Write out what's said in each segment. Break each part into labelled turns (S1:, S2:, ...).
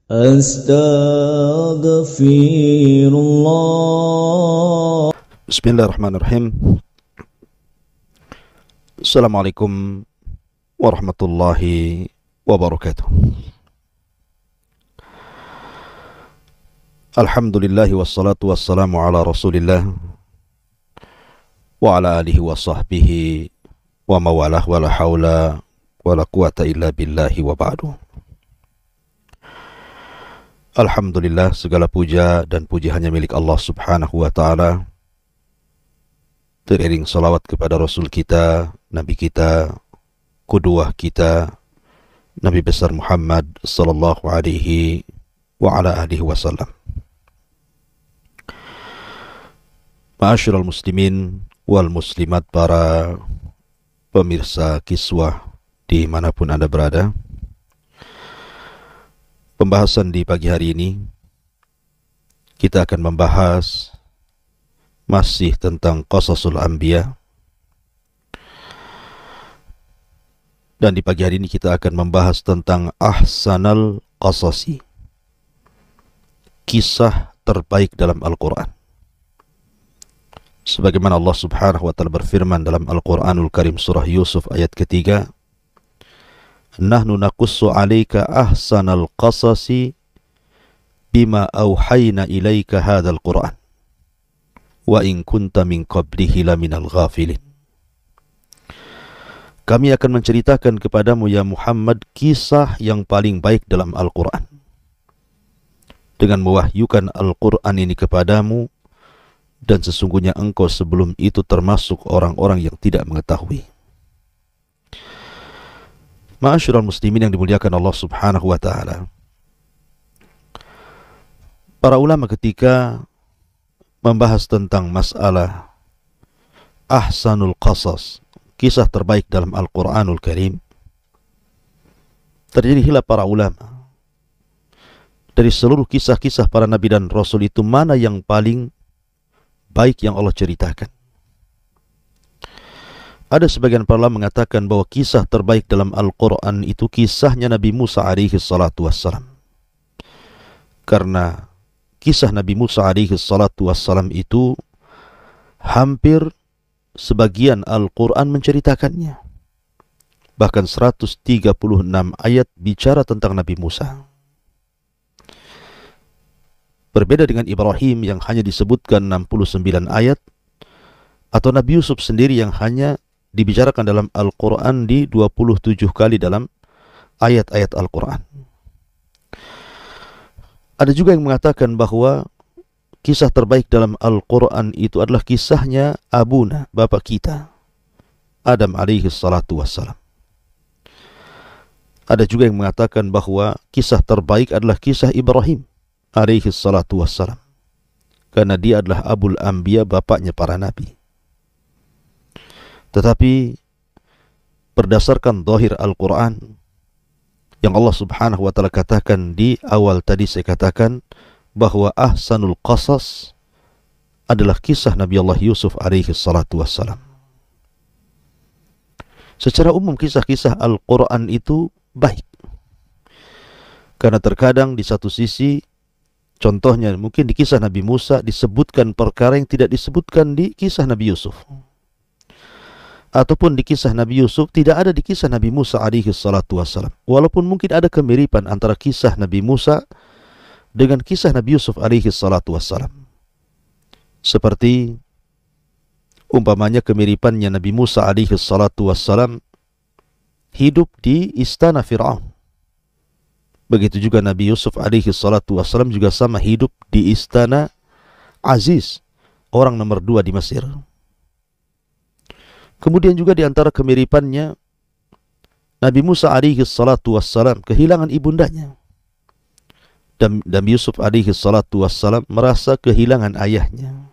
S1: Astaghfirullah.
S2: Bismillahirrahmanirrahim. Assalamualaikum warahmatullahi wabarakatuh. Alhamdulillahi wassalatu wassalamu ala rasulillah wa ala alihi wa sahbihi wa mawalah wa la hawla wa la quwata illa billahi wa ba'du. Alhamdulillah, segala puja dan puji hanya milik Allah subhanahu wa ta'ala. Teriring salawat kepada Rasul kita, Nabi kita, Qudwah kita, Nabi besar Muhammad sallallahu alaihi wa ala alihi wasallam. Ma'asyiral muslimin wal muslimat, para pemirsa Kiswah dimanapun Anda berada. Pembahasan di pagi hari ini kita akan membahas masih tentang Qasasul Anbiya, dan di pagi hari ini kita akan membahas tentang Ahsanal Qasasi, kisah terbaik dalam Al-Quran. Sebagaimana Allah subhanahu wa ta'ala berfirman dalam Al-Quranul Karim surah Yusuf ayat ketiga, Nahnu naqussu 'alaika ahsanal qasasi bima auhayna ilaika hadzal Qur'an wa in kunta min qablihi laminal ghafilin. Kami akan menceritakan kepadamu ya Muhammad kisah yang paling baik dalam Al-Qur'an, dengan mewahyukan Al-Qur'an ini kepadamu, dan sesungguhnya engkau sebelum itu termasuk orang-orang yang tidak mengetahui. Ma'asyiral muslimin yang dimuliakan Allah subhanahu wa ta'ala, para ulama ketika membahas tentang masalah Ahsanul Qasas, kisah terbaik dalam Al-Quranul Karim, terjadi khilaf para ulama. Dari seluruh kisah-kisah para nabi dan rasul itu, mana yang paling baik yang Allah ceritakan? Ada sebagian para ulama mengatakan bahwa kisah terbaik dalam Al-Quran itu kisahnya Nabi Musa alaihi salatu wassalam. Karena kisah Nabi Musa alaihi salatu wassalam itu hampir sebagian Al-Quran menceritakannya. Bahkan 136 ayat bicara tentang Nabi Musa. Berbeda dengan Ibrahim yang hanya disebutkan 69 ayat, atau Nabi Yusuf sendiri yang hanya dibicarakan dalam Al-Quran di 27 kali dalam ayat-ayat Al-Quran. Ada juga yang mengatakan bahwa kisah terbaik dalam Al-Quran itu adalah kisahnya Abuna, bapak kita, Adam alaihi salatu wassalam. Ada juga yang mengatakan bahwa kisah terbaik adalah kisah Ibrahim alaihi salatu wassalam, karena dia adalah Abul Anbiya, bapaknya para nabi. Tetapi berdasarkan zahir Al-Quran yang Allah subhanahu wa ta'ala katakan di awal tadi, saya katakan bahwa Ahsanul Qasas adalah kisah Nabi Allah Yusuf alaihi salatu wassalam. Secara umum kisah-kisah Al-Quran itu baik, karena terkadang di satu sisi, contohnya mungkin di kisah Nabi Musa disebutkan perkara yang tidak disebutkan di kisah Nabi Yusuf, ataupun di kisah Nabi Yusuf tidak ada di kisah Nabi Musa alaihi salatu wassalam. Walaupun mungkin ada kemiripan antara kisah Nabi Musa dengan kisah Nabi Yusuf alaihi salatu wassalam. Seperti umpamanya kemiripannya Nabi Musa alaihi salatu wassalam hidup di istana Fir'aun. Begitu juga Nabi Yusuf alaihi salatu wassalam juga sama hidup di istana Aziz, orang nomor 2 di Mesir. Kemudian juga di antara kemiripannya, Nabi Musa alaihi salatu wassalam kehilangan ibundanya, dan Nabi Yusuf alaihi salatu wassalam merasa kehilangan ayahnya.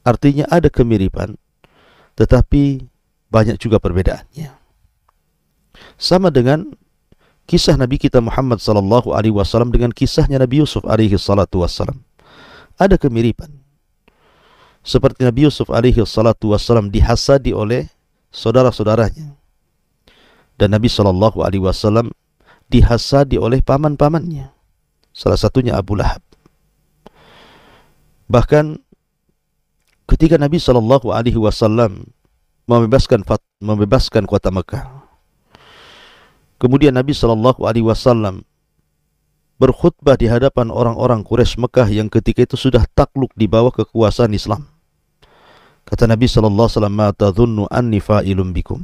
S2: Artinya ada kemiripan, tetapi banyak juga perbedaannya. Sama dengan kisah Nabi kita Muhammad sallallahu alaihi wasallam dengan kisahnya Nabi Yusuf alaihi salatu wassalam. Ada kemiripan. Seperti Nabi Yusuf alaihi salatu wassalam dihasadi oleh saudara-saudaranya, dan Nabi sallallahu alaihi wasallam dihasadi oleh paman-pamannya. salah satunya Abu Lahab. Bahkan ketika Nabi Shallallahu Alaihi Wasallam membebaskan kota Mekah, kemudian Nabi Shallallahu Alaihi Wasallam berkhutbah di hadapan orang-orang Quraisy Mekah yang ketika itu sudah takluk di bawah kekuasaan Islam. Kata Nabi Shallallahu Alaihi Wasallam, "Ma tadhunnu anni fa'ilun bikum?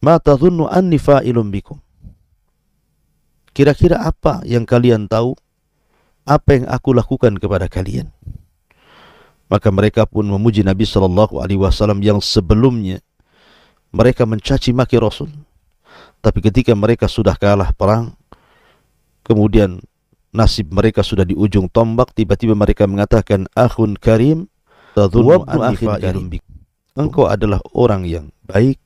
S2: Ma tadhunnu anni fa'ilun bikum?" Kira-kira apa yang kalian tahu? Apa yang aku lakukan kepada kalian? Maka mereka pun memuji Nabi Shallallahu Alaihi Wasallam yang sebelumnya mereka mencaci maki Rasul. Tapi ketika mereka sudah kalah perang, kemudian nasib mereka sudah di ujung tombak, tiba-tiba mereka mengatakan, "Akhun karim, tadhunnu anni fa'ilun bik." Engkau adalah orang yang baik,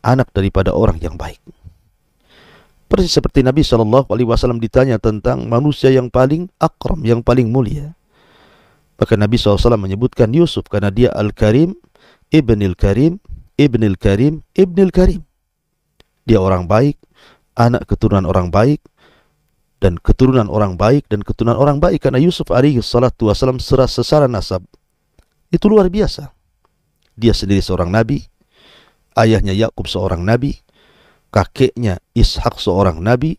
S2: anak daripada orang yang baik. Persis seperti Nabi Shallallahu Alaihi Wasallam ditanya tentang manusia yang paling akram, yang paling mulia. Maka Nabi SAW menyebutkan Yusuf karena dia Al-Karim, Ibnil Karim, Ibnil Karim, Ibnil Karim. Dia orang baik, anak keturunan orang baik, dan keturunan orang baik, dan keturunan orang baik. Karena Yusuf alaihi salatu wassalam secara nasab itu luar biasa. Dia sendiri seorang nabi, ayahnya Yakub seorang nabi, kakeknya Ishak seorang nabi,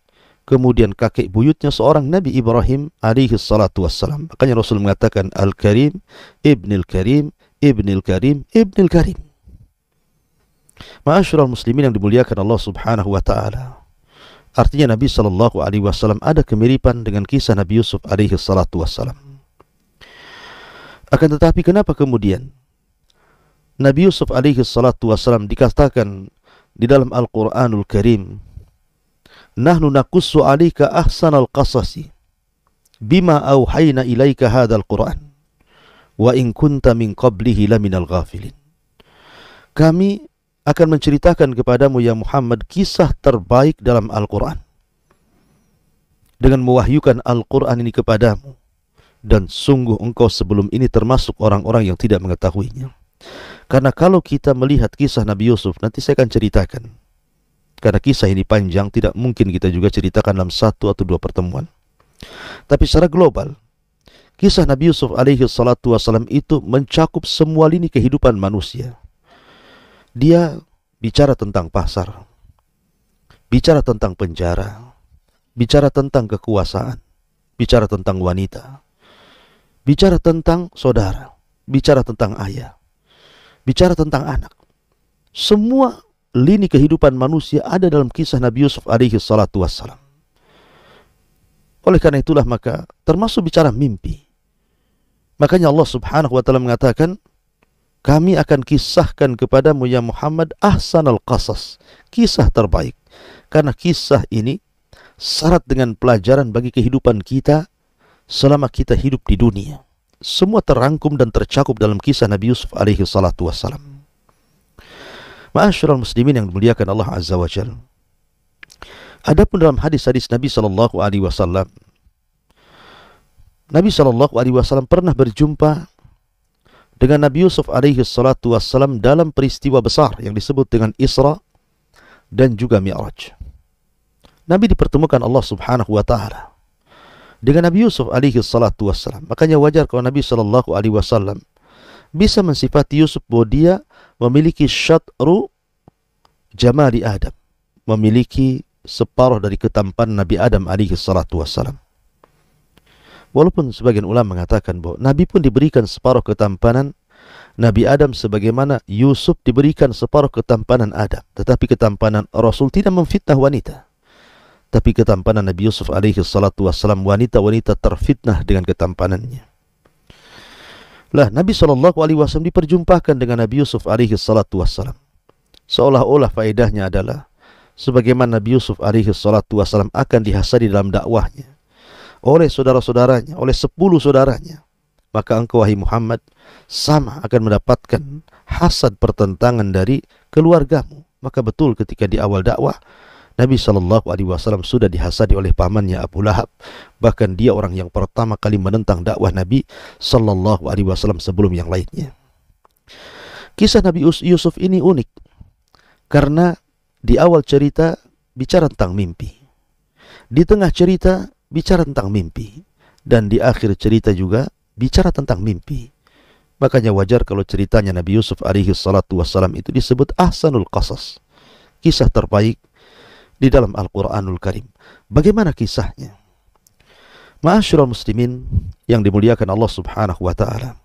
S2: kemudian kakek buyutnya seorang Nabi Ibrahim alaihi salatu wassalam. Makanya Rasul mengatakan Al-Karim, Ibnil Karim, Ibnil Karim, Ibnil Karim. Ma'asyiral muslimin yang dimuliakan Allah Subhanahu wa taala. Artinya Nabi Shallallahu Alaihi Wasallam ada kemiripan dengan kisah Nabi Yusuf alaihi salatu wassalam. Akan tetapi kenapa kemudian Nabi Yusuf alaihi salatu wassalam dikatakan di dalam Al-Quranul Karim, "Nahnu naqussu 'alaika ahsanal qasasi bima auhayna ilaika hadzal Qur'an wa in kunta min qablihi laminal ghafilin." Kami akan menceritakan kepadamu ya Muhammad kisah terbaik dalam Al-Quran dengan mewahyukan Al-Quran ini kepadamu, dan sungguh engkau sebelum ini termasuk orang-orang yang tidak mengetahuinya. Karena kalau kita melihat kisah Nabi Yusuf, nanti saya akan ceritakan, karena kisah ini panjang, tidak mungkin kita juga ceritakan dalam 1 atau 2 pertemuan. Tapi secara global, kisah Nabi Yusuf alaihi salatu wassalam itu mencakup semua lini kehidupan manusia. Dia bicara tentang pasar, bicara tentang penjara, bicara tentang kekuasaan, bicara tentang wanita, bicara tentang saudara, bicara tentang ayah, bicara tentang anak. Semua lini kehidupan manusia ada dalam kisah Nabi Yusuf alaihi salatu wassalam. Oleh karena itulah maka termasuk bicara mimpi. Makanya Allah Subhanahu wa taala mengatakan, kami akan kisahkan kepadamu ya Muhammad ahsanal qasas, kisah terbaik. Karena kisah ini syarat dengan pelajaran bagi kehidupan kita selama kita hidup di dunia. Semua terangkum dan tercakup dalam kisah Nabi Yusuf alaihi salatu wassalam. Ma'asyiral muslimin yang dimuliakan Allah Azza wa Jalla. Adapun dalam hadis-hadis Nabi sallallahu alaihi wasallam, Nabi sallallahu alaihi wasallam pernah berjumpa dengan Nabi Yusuf alaihi salatu wassalam dalam peristiwa besar yang disebut dengan Isra dan juga Mi'raj. Nabi dipertemukan Allah Subhanahu wa taala dengan Nabi Yusuf alaihi salatu wassalam. Makanya wajar kalau Nabi sallallahu alaihi wasallam bisa mensifati Yusuf bahwa dia memiliki syatru jamali Adam, memiliki separuh dari ketampanan Nabi Adam alaihi salatu wassalam. Walaupun sebagian ulama mengatakan bahwa Nabi pun diberikan separuh ketampanan Nabi Adam sebagaimana Yusuf diberikan separuh ketampanan Adam. Tetapi ketampanan Rasul tidak memfitnah wanita. Tapi ketampanan Nabi Yusuf alaihi salatu wassalam, wanita-wanita terfitnah dengan ketampanannya. Lah Nabi sallallahu alaihi wasallam diperjumpakan dengan Nabi Yusuf alaihi salatu wassalam. Seolah-olah faedahnya adalah sebagaimana Nabi Yusuf alaihi salatu wassalam akan dihasadi dalam dakwahnya oleh saudara-saudaranya, oleh 10 saudaranya, maka engkau wahai Muhammad sama akan mendapatkan hasad pertentangan dari keluargamu. Maka betul ketika di awal dakwah Nabi sallallahu alaihi wasallam sudah dihasadi oleh pamannya Abu Lahab. Bahkan dia orang yang pertama kali menentang dakwah Nabi sallallahu alaihi wasallam sebelum yang lainnya. Kisah Nabi Yusuf ini unik karena di awal cerita bicara tentang mimpi. Di tengah cerita bicara tentang mimpi, dan di akhir cerita juga bicara tentang mimpi. Makanya wajar kalau ceritanya Nabi Yusuf alaihi salatu wassalam itu disebut ahsanul qasas, kisah terbaik di dalam Al-Quranul Karim. Bagaimana kisahnya? Ma'asyiral muslimin yang dimuliakan Allah subhanahu wa ta'ala,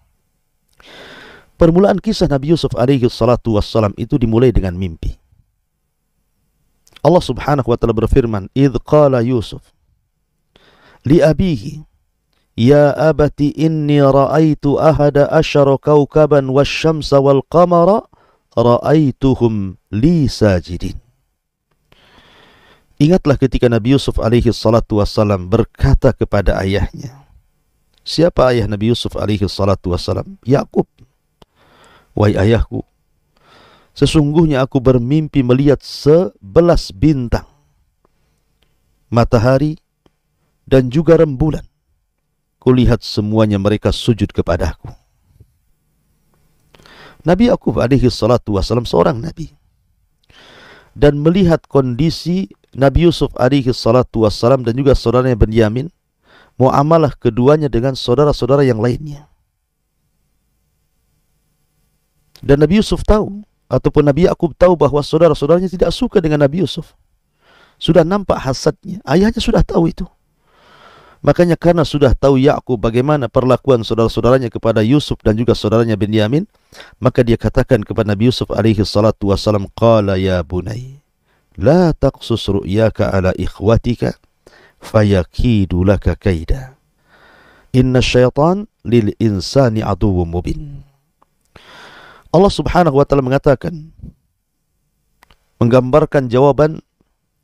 S2: permulaan kisah Nabi Yusuf alaihi salatu wassalam itu dimulai dengan mimpi. Allah subhanahu wa ta'ala berfirman, idh qala Yusuf li abihi ya abati inni ra'aitu ahada asyara kawkaban wasyamsa wal qamara ra'aituhum li sajidin. Ingatlah ketika Nabi Yusuf alaihi salatu wassalam berkata kepada ayahnya. Siapa ayah Nabi Yusuf alaihi salatu wassalam? Yakub. Wahai ayahku, sesungguhnya aku bermimpi melihat 11 bintang, matahari dan juga rembulan. Kulihat semuanya mereka sujud kepadaku. Nabi Yakub alaihi salatu wassalam seorang nabi, dan melihat kondisi Nabi Yusuf alaihi salatu wassalam dan juga saudaranya Benyamin, muamalah keduanya dengan saudara-saudara yang lainnya. Dan Nabi Yusuf tahu, ataupun Nabi Yakub tahu bahwa saudara-saudaranya tidak suka dengan Nabi Yusuf. Sudah nampak hasadnya, ayahnya sudah tahu itu. Makanya karena sudah tahu Yakub bagaimana perlakuan saudara-saudaranya kepada Yusuf dan juga saudaranya Benyamin, maka dia katakan kepada Nabi Yusuf alaihi salatu wassalam, qala ya bunai la taqsus ru'yaka ala ikhwatika fayakidu laka kaida inna syaitan lil insani aduwwum mubin. Allah subhanahu wa ta'ala mengatakan, menggambarkan jawaban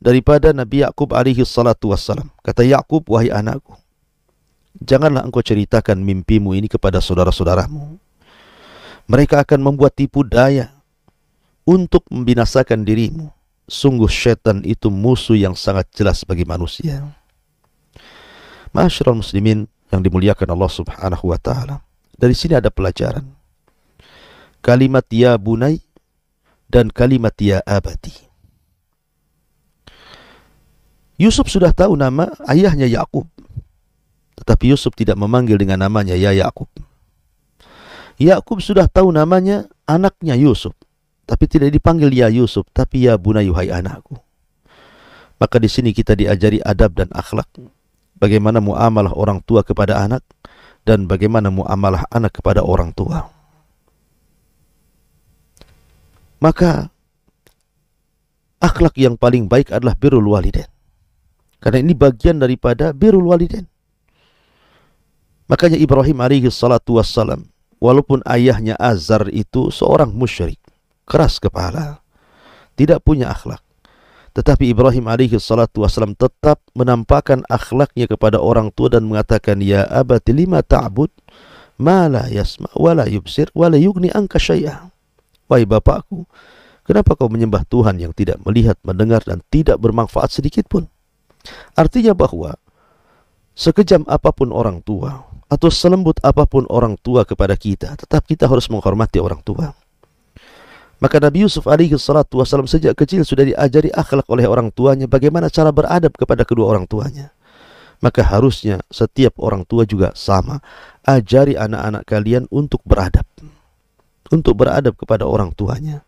S2: daripada Nabi Yakub alaihi salatu wassalam. Kata Yakub, wahai anakku, janganlah engkau ceritakan mimpimu ini kepada saudara-saudaramu. Mereka akan membuat tipu daya untuk membinasakan dirimu. Sungguh syaitan itu musuh yang sangat jelas bagi manusia. Ma'asyiral muslimin yang dimuliakan Allah subhanahu wa ta'ala, dari sini ada pelajaran. Kalimat ya bunai dan kalimat ya abati. Yusuf sudah tahu nama ayahnya Yakub, tetapi Yusuf tidak memanggil dengan namanya ya Yakub. Yakub sudah tahu namanya anaknya Yusuf, tapi tidak dipanggil ya Yusuf, tapi ya bunai, hai anakku. Maka di sini kita diajari adab dan akhlak, bagaimana muamalah orang tua kepada anak dan bagaimana muamalah anak kepada orang tua. Maka akhlak yang paling baik adalah birrul walidain, karena ini bagian daripada birrul walidain. Makanya Ibrahim alaihi salatu wassalam, walaupun ayahnya Azar itu seorang musyrik, keras kepala, tidak punya akhlak, tetapi Ibrahim alaihi salatu wassalam tetap menampakkan akhlaknya kepada orang tua dan mengatakan, ya abati lima ta'bud ma la yasma wa la yubsir wa la yughni anka syai'a. Wahai bapakku, kenapa kau menyembah Tuhan yang tidak melihat, mendengar dan tidak bermanfaat sedikit pun? Artinya bahwa sekejam apapun orang tua atau selembut apapun orang tua kepada kita, tetap kita harus menghormati orang tua. Maka Nabi Yusuf alaihi salatu wassalam sejak kecil sudah diajari akhlak oleh orang tuanya, bagaimana cara beradab kepada kedua orang tuanya. Maka harusnya setiap orang tua juga sama, ajari anak-anak kalian untuk beradab, kepada orang tuanya.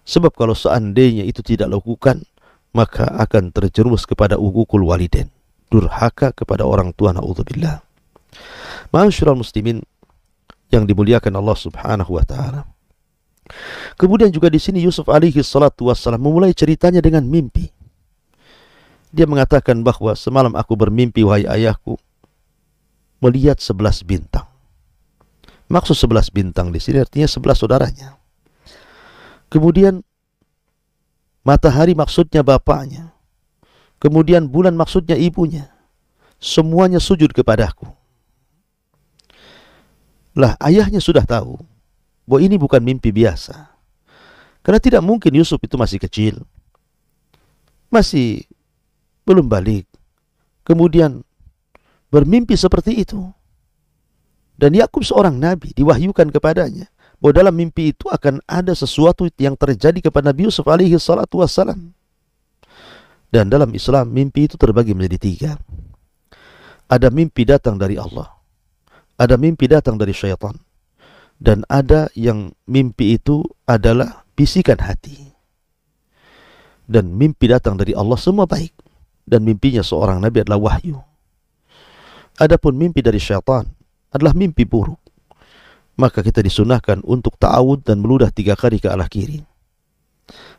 S2: Sebab kalau seandainya itu tidak lakukan, maka akan terjerumus kepada uququl walidain, durhaka kepada orang tua, naudzubillah. Ma'asyiral muslimin yang dimuliakan Allah subhanahu wa ta'ala. Kemudian juga di sini Yusuf alaihi salatu wassalam memulai ceritanya dengan mimpi. Dia mengatakan bahwa semalam aku bermimpi, wahai ayahku, melihat 11 bintang. Maksud 11 bintang di sini artinya 11 saudaranya. Kemudian matahari maksudnya bapaknya. Kemudian bulan maksudnya ibunya. Semuanya sujud kepadaku. Lah, ayahnya sudah tahu bahwa ini bukan mimpi biasa. Karena tidak mungkin Yusuf itu masih kecil, masih belum balik, kemudian bermimpi seperti itu. Dan Yakub seorang nabi, diwahyukan kepadanya bahwa dalam mimpi itu akan ada sesuatu yang terjadi kepada Nabi Yusuf alaihi salatu wassalam. Dan dalam Islam mimpi itu terbagi menjadi 3. Ada mimpi datang dari Allah, ada mimpi datang dari syaitan, dan ada yang mimpi itu adalah bisikan hati. Dan mimpi datang dari Allah semua baik, dan mimpinya seorang nabi adalah wahyu. Adapun mimpi dari syaitan adalah mimpi buruk, maka kita disunahkan untuk ta'awud dan meludah 3 kali ke arah kiri.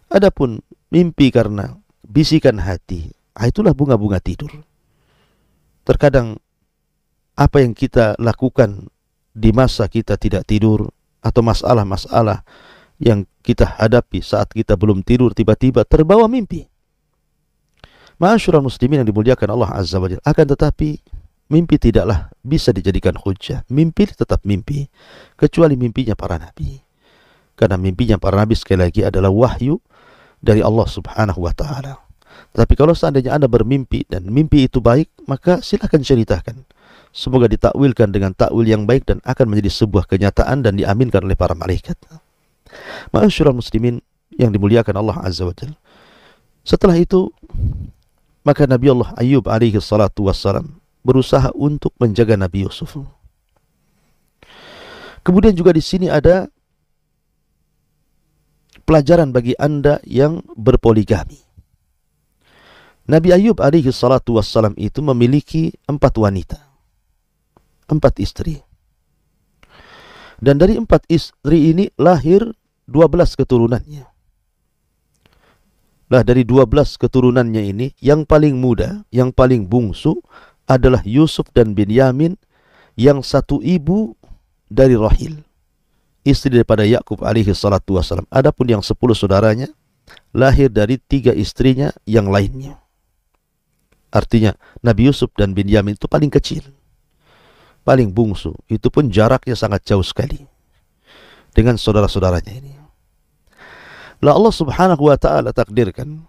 S2: Adapun mimpi karena bisikan hati, itulah bunga-bunga tidur. Terkadang apa yang kita lakukan di masa kita tidak tidur, atau masalah-masalah yang kita hadapi saat kita belum tidur, tiba-tiba terbawa mimpi. Ma'asyiral muslimin yang dimuliakan Allah Azza wa Jalla, akan tetapi mimpi tidaklah bisa dijadikan hujjah. Mimpi tetap mimpi, kecuali mimpinya para nabi. Karena mimpinya para nabi sekali lagi adalah wahyu dari Allah Subhanahu wa ta'ala. Tapi kalau seandainya Anda bermimpi dan mimpi itu baik, maka silakan ceritakan. Semoga ditakwilkan dengan takwil yang baik dan akan menjadi sebuah kenyataan dan diaminkan oleh para malaikat. Ma'asyiral muslimin yang dimuliakan Allah Azza wa Jalla. Setelah itu, maka Nabi Allah Ayyub alaihi salatu wassalam berusaha untuk menjaga Nabi Yusuf. Kemudian juga di sini ada pelajaran bagi Anda yang berpoligami. Nabi Ayyub alaihi salatu wassalam itu memiliki 4 wanita, 4 istri. Dan dari 4 istri ini lahir 12 keturunannya. Lah dari 12 keturunannya ini, yang paling muda, yang paling bungsu adalah Yusuf dan Binyamin, yang satu ibu dari Rahil, istri daripada Yakub alaihi salatu wassalam. Adapun yang 10 saudaranya lahir dari 3 istrinya yang lainnya. Artinya Nabi Yusuf dan Binyamin itu paling kecil, paling bungsu. Itu pun jaraknya sangat jauh sekali dengan saudara-saudaranya ini. Lah Allah Subhanahu wa ta'ala takdirkan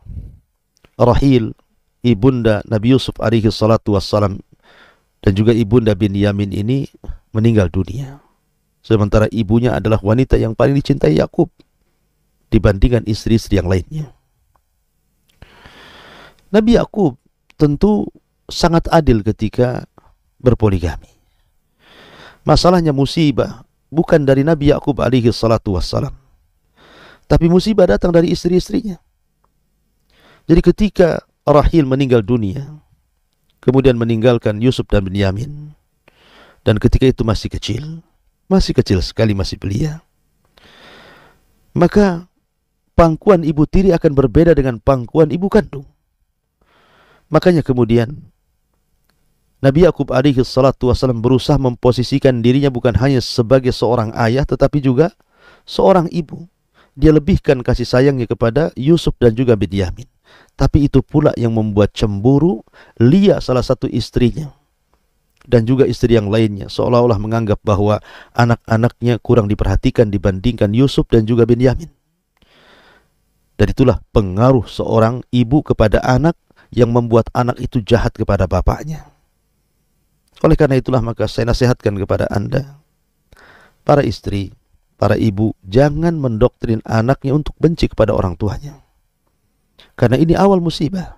S2: Rahil, ibunda Nabi Yusuf alaihi salatu wassalam, dan juga ibunda Binyamin ini meninggal dunia. Sementara ibunya adalah wanita yang paling dicintai Yakub dibandingkan istri-istri yang lainnya. Nabi Yakub tentu sangat adil ketika berpoligami. Masalahnya musibah bukan dari Nabi Yakub alaihi salatu wassalam, tapi musibah datang dari istri-istrinya. Jadi ketika Rahil meninggal dunia, kemudian meninggalkan Yusuf dan Binyamin, dan ketika itu masih kecil sekali, masih belia, maka pangkuan ibu tiri akan berbeda dengan pangkuan ibu kandung. Makanya kemudian Nabi Yakub alaihi salatu wassalam berusaha memposisikan dirinya bukan hanya sebagai seorang ayah, tetapi juga seorang ibu. Dia lebihkan kasih sayangnya kepada Yusuf dan juga Binyamin. Tapi itu pula yang membuat cemburu Lia, salah satu istrinya, dan juga istri yang lainnya, seolah-olah menganggap bahwa anak-anaknya kurang diperhatikan dibandingkan Yusuf dan juga Binyamin. Dan itulah pengaruh seorang ibu kepada anak yang membuat anak itu jahat kepada bapaknya. Oleh karena itulah maka saya nasihatkan kepada Anda, para istri, para ibu, jangan mendoktrin anaknya untuk benci kepada orang tuanya. Karena ini awal musibah.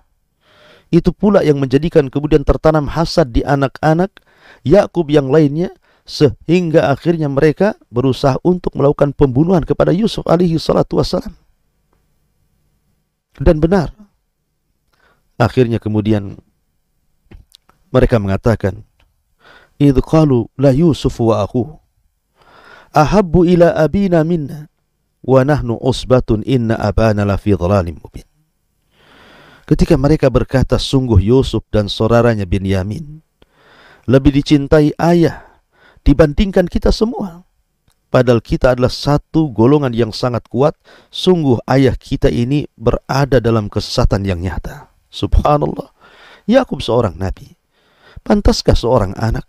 S2: Itu pula yang menjadikan kemudian tertanam hasad di anak-anak Yakub yang lainnya, sehingga akhirnya mereka berusaha untuk melakukan pembunuhan kepada Yusuf alaihi salatu wassalam. Dan benar, akhirnya kemudian mereka mengatakan, idh qalu la Yusuf wa akhuhu ahabbu ila abina minna wa nahnu usbatun inna abana la fi dhalalim mubin. Ketika mereka berkata, sungguh Yusuf dan saudaranya Binyamin lebih dicintai ayah dibandingkan kita semua, padahal kita adalah satu golongan yang sangat kuat. Sungguh ayah kita ini berada dalam kesesatan yang nyata. Subhanallah, Yakub seorang nabi. Pantaskah seorang anak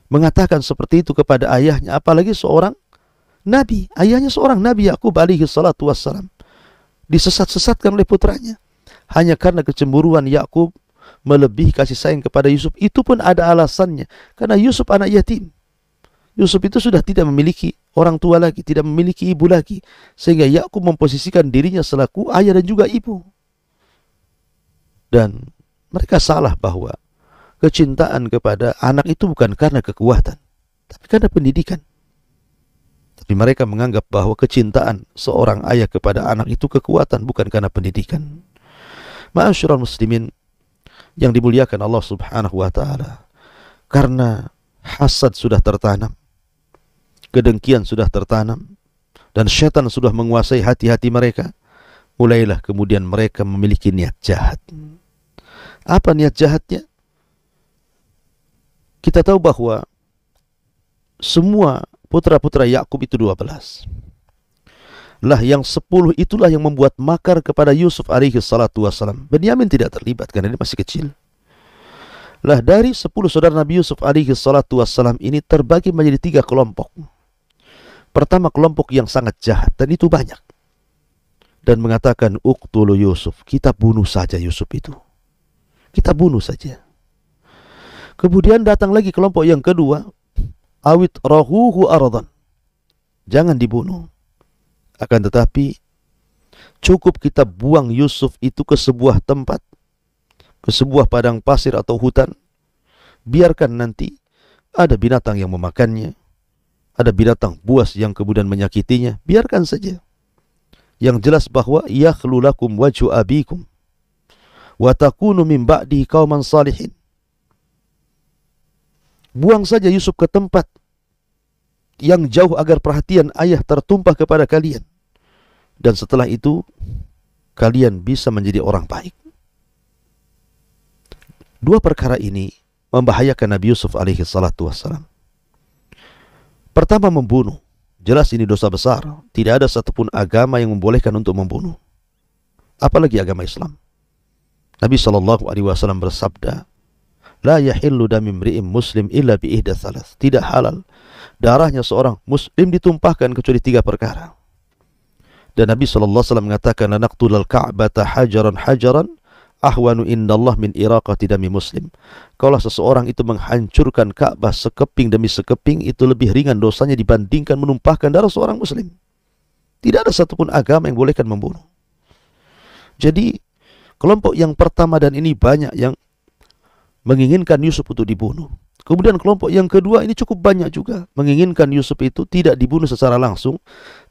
S2: mengatakan seperti itu kepada ayahnya, apalagi seorang nabi? Ayahnya seorang nabi, Yakub alaihi salatu wassalam, disesat-sesatkan oleh putranya hanya karena kecemburuan Yakub melebihi kasih sayang kepada Yusuf. Itu pun ada alasannya, karena Yusuf anak yatim. Yusuf itu sudah tidak memiliki orang tua lagi, tidak memiliki ibu lagi, sehingga Yakub memposisikan dirinya selaku ayah dan juga ibu. Dan mereka salah bahwa kecintaan kepada anak itu bukan karena kekuatan, tapi karena pendidikan. Tapi mereka menganggap bahwa kecintaan seorang ayah kepada anak itu kekuatan, bukan karena pendidikan. Ma'asyiral muslimin yang dimuliakan Allah Subhanahu wa taala, karena hasad sudah tertanam, kedengkian sudah tertanam, dan syaitan sudah menguasai hati-hati mereka, mulailah kemudian mereka memiliki niat jahat. Apa niat jahatnya? Kita tahu bahwa semua putra-putra Yakub itu 12. Lah yang 10 itulah yang membuat makar kepada Yusuf alaihi salatu wassalam. Benyamin tidak terlibat karena dia masih kecil. Lah dari 10 saudara Nabi Yusuf alaihi salatu wassalam ini terbagi menjadi 3 kelompok. Pertama, kelompok yang sangat jahat, dan itu banyak, dan mengatakan uqtulu Yusuf, kita bunuh saja Yusuf itu, kita bunuh saja. Kemudian datang lagi kelompok yang kedua, awit rahuhu ardan, jangan dibunuh, akan tetapi cukup kita buang Yusuf itu ke sebuah tempat, ke sebuah padang pasir atau hutan, biarkan nanti ada binatang yang memakannya, ada binatang buas yang kemudian menyakitinya, biarkan saja. Yang jelas bahwa yakhlu lakum wajhu abikum wa takunu min ba'dihi qauman salihin. Buang saja Yusuf ke tempat yang jauh agar perhatian ayah tertumpah kepada kalian, dan setelah itu kalian bisa menjadi orang baik. Dua perkara ini membahayakan Nabi Yusuf alaihi salatu wassalam. Pertama, membunuh. Jelas ini dosa besar. Tidak ada satupun agama yang membolehkan untuk membunuh, apalagi agama Islam. Nabi SAW bersabda, la yahillu dami imri'in muslim illa bi ihda thalath. Tidak halal darahnya seorang muslim ditumpahkan kecuali 3 perkara. Dan Nabi SAW mengatakan, la naqtulal ka'bata hajaran hajaran ahwanu indallah min iraqati dami muslim. Kalau seseorang itu menghancurkan Ka'bah sekeping demi sekeping, itu lebih ringan dosanya dibandingkan menumpahkan darah seorang muslim. Tidak ada satupun agama yang bolehkan membunuh. Jadi kelompok yang pertama, dan ini banyak yang menginginkan Yusuf untuk dibunuh. Kemudian kelompok yang kedua ini cukup banyak juga menginginkan Yusuf itu tidak dibunuh secara langsung,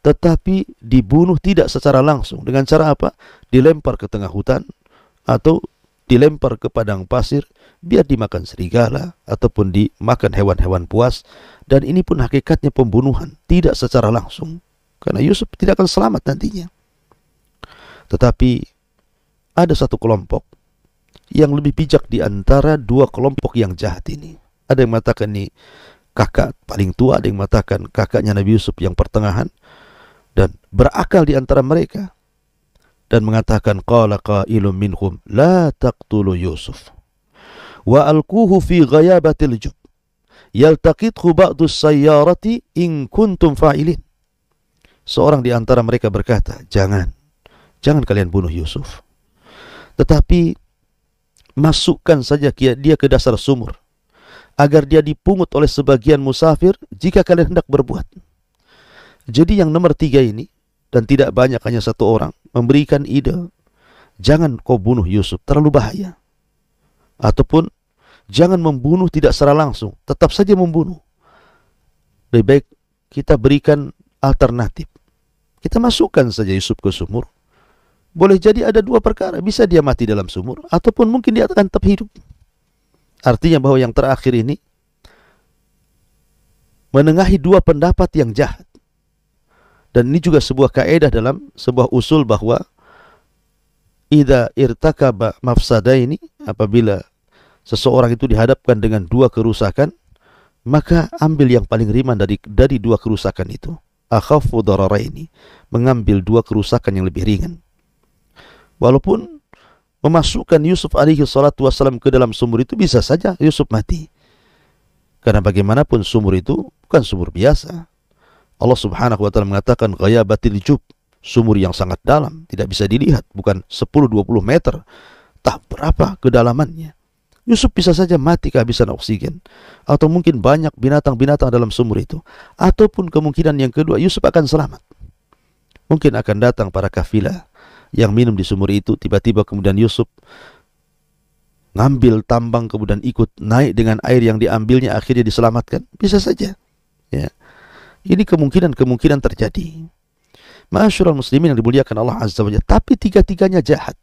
S2: tetapi dibunuh tidak secara langsung. Dengan cara apa? Dilempar ke tengah hutan, atau dilempar ke padang pasir, biar dimakan serigala ataupun dimakan hewan-hewan buas. Dan ini pun hakikatnya pembunuhan, tidak secara langsung, karena Yusuf tidak akan selamat nantinya. Tetapi ada satu kelompok yang lebih bijak di antara dua kelompok yang jahat ini. Ada yang mengatakan ini kakak paling tua, ada yang mengatakan kakaknya Nabi Yusuf yang pertengahan, dan berakal di antara mereka, dan mengatakan qala qailun minhum la taqtulu Yusuf wa alquhu fi ghayabatil jub yaltaqithu ba'du sayyarati in kuntum fa'ilin. Seorang di antara mereka berkata, jangan kalian bunuh Yusuf, tetapi masukkan saja dia ke dasar sumur agar dia dipungut oleh sebagian musafir jika kalian hendak berbuat. Jadi yang nomor 3 ini, dan tidak banyak, hanya 1 orang, memberikan ide, jangan kau bunuh Yusuf, terlalu bahaya. Ataupun jangan membunuh tidak secara langsung, tetap saja membunuh. Lebih baik kita berikan alternatif, kita masukkan saja Yusuf ke sumur. Boleh jadi ada 2 perkara, bisa dia mati dalam sumur, ataupun mungkin dia akan tetap hidup. Artinya bahwa yang terakhir ini menengahi 2 pendapat yang jahat. Dan ini juga sebuah kaidah dalam sebuah usul, bahwa idza irtakaba mafsadaini, apabila seseorang itu dihadapkan dengan 2 kerusakan, maka ambil yang paling ringan dari 2 kerusakan itu. Akhaffu dararaini, mengambil 2 kerusakan yang lebih ringan. Walaupun memasukkan Yusuf alaihi salatu wassalam ke dalam sumur itu bisa saja Yusuf mati, karena bagaimanapun sumur itu bukan sumur biasa. Allah Subhanahu wa taala mengatakan ghayabatil jub, sumur yang sangat dalam, tidak bisa dilihat, bukan 10-20 meter, tak berapa kedalamannya. Yusuf bisa saja mati kehabisan oksigen, atau mungkin banyak binatang-binatang dalam sumur itu, ataupun kemungkinan yang kedua, Yusuf akan selamat. Mungkin akan datang para kafilah yang minum di sumur itu, tiba-tiba kemudian Yusuf ngambil tambang kemudian ikut naik dengan air yang diambilnya, akhirnya diselamatkan. Bisa saja. Ya. Ini kemungkinan terjadi. Ma'asyiral muslimin yang dimuliakan Allah Azza wa Jalla. Tapi tiga-tiganya jahat.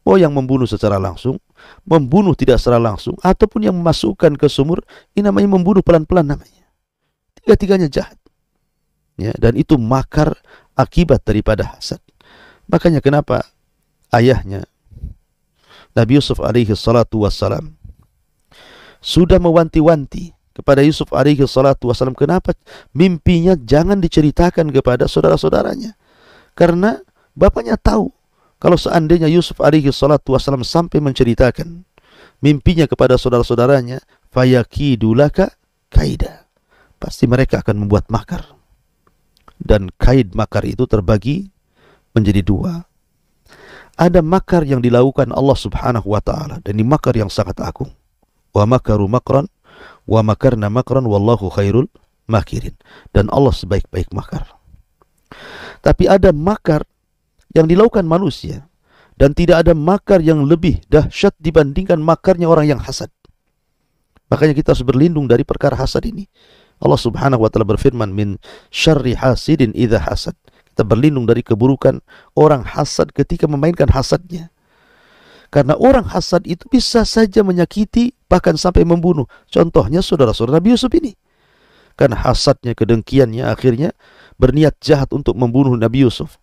S2: Oh, yang membunuh secara langsung, membunuh tidak secara langsung, ataupun yang memasukkan ke sumur, ini namanya membunuh pelan-pelan namanya. Tiga-tiganya jahat. Ya, dan itu makar akibat daripada hasad. Makanya kenapa ayahnya Nabi Yusuf alaihi salatu wassalam sudah mewanti-wanti kepada Yusuf alaihi salatu wassalam, kenapa mimpinya jangan diceritakan kepada saudara-saudaranya. Karena bapaknya tahu kalau seandainya Yusuf alaihi salatu wassalam sampai menceritakan mimpinya kepada saudara-saudaranya, fayakidu laka kaida, pasti mereka akan membuat makar. Dan kaid makar itu terbagi menjadi dua. Ada makar yang dilakukan Allah Subhanahu wa taala, dan ini makar yang sangat agung. Wa makaru makran wa makarna makran wallahu khairul makirin. Dan Allah sebaik-baik makar. Tapi ada makar yang dilakukan manusia, dan tidak ada makar yang lebih dahsyat dibandingkan makarnya orang yang hasad. Makanya kita harus berlindung dari perkara hasad ini. Allah Subhanahu wa taala berfirman, min syarri hasidin idza hasad. Kita berlindung dari keburukan orang hasad ketika memainkan hasadnya. Karena orang hasad itu bisa saja menyakiti, bahkan sampai membunuh. Contohnya saudara-saudara Nabi Yusuf ini. Karena hasadnya, kedengkiannya, akhirnya berniat jahat untuk membunuh Nabi Yusuf.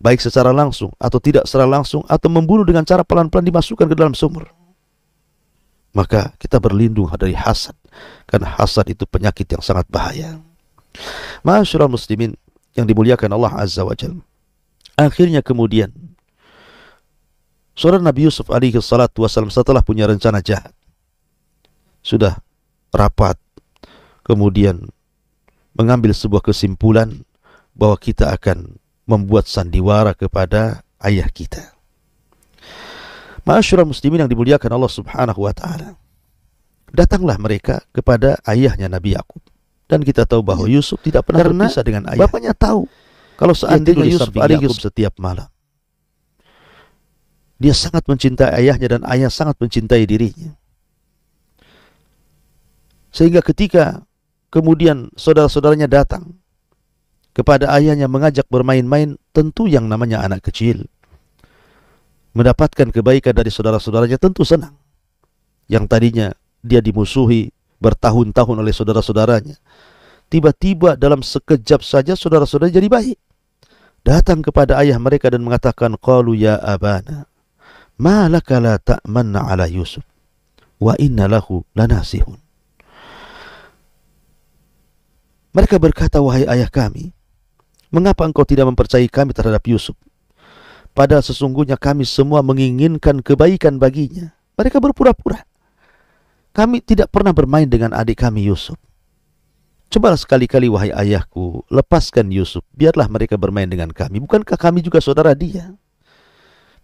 S2: Baik secara langsung atau tidak secara langsung, atau membunuh dengan cara pelan-pelan dimasukkan ke dalam sumur. Maka kita berlindung dari hasad. Karena hasad itu penyakit yang sangat bahaya. Ma'asyiral muslimin yang dimuliakan Allah Azza wa Jalla. Akhirnya kemudian saudara Nabi Yusuf alaihi salatu wassalam setelah punya rencana jahat, sudah rapat, kemudian mengambil sebuah kesimpulan bahwa kita akan membuat sandiwara kepada ayah kita. Ma'asyiral muslimin yang dimuliakan Allah Subhanahu wa taala. Datanglah mereka kepada ayahnya Nabi Yakub. Dan kita tahu bahwa Yusuf tidak pernah berpisah dengan ayah. Bapaknya tahu kalau seandainya Yusuf alaihi setiap malam, dia sangat mencintai ayahnya dan ayah sangat mencintai dirinya. Sehingga ketika kemudian saudara-saudaranya datang kepada ayahnya mengajak bermain-main, tentu yang namanya anak kecil mendapatkan kebaikan dari saudara-saudaranya tentu senang. Yang tadinya dia dimusuhi bertahun-tahun oleh saudara-saudaranya, tiba-tiba dalam sekejap saja saudara-saudara jadi baik. Datang kepada ayah mereka dan mengatakan, qalu ya abana ma laka la ta'manna ala Yusuf wa inna lahu lanasihun. Mereka berkata, wahai ayah kami, mengapa engkau tidak mempercayai kami terhadap Yusuf? Padahal sesungguhnya kami semua menginginkan kebaikan baginya. Mereka berpura-pura. Kami tidak pernah bermain dengan adik kami Yusuf. Cobalah sekali-kali wahai ayahku, lepaskan Yusuf, biarlah mereka bermain dengan kami. Bukankah kami juga saudara dia?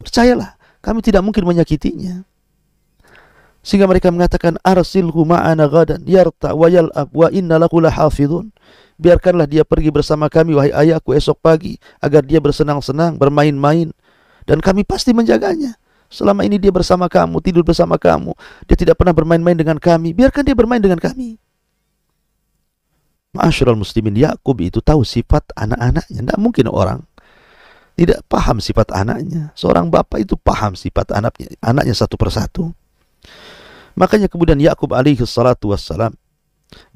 S2: Percayalah, kami tidak mungkin menyakitinya. Sehingga mereka mengatakan, arsilhu ma'ana ghadan yarta wa yal'ab wa inna lahu lahafidhun. Biarkanlah dia pergi bersama kami wahai ayahku esok pagi, agar dia bersenang-senang, bermain-main, dan kami pasti menjaganya. Selama ini dia bersama kamu, tidur bersama kamu, dia tidak pernah bermain-main dengan kami, biarkan dia bermain dengan kami. Ma'asyiral muslimin, Yakub itu tahu sifat anak-anaknya. Tidak mungkin orang tidak paham sifat anaknya. Seorang bapak itu paham sifat anaknya satu persatu. Makanya kemudian Yakub alaihi salatu wassalam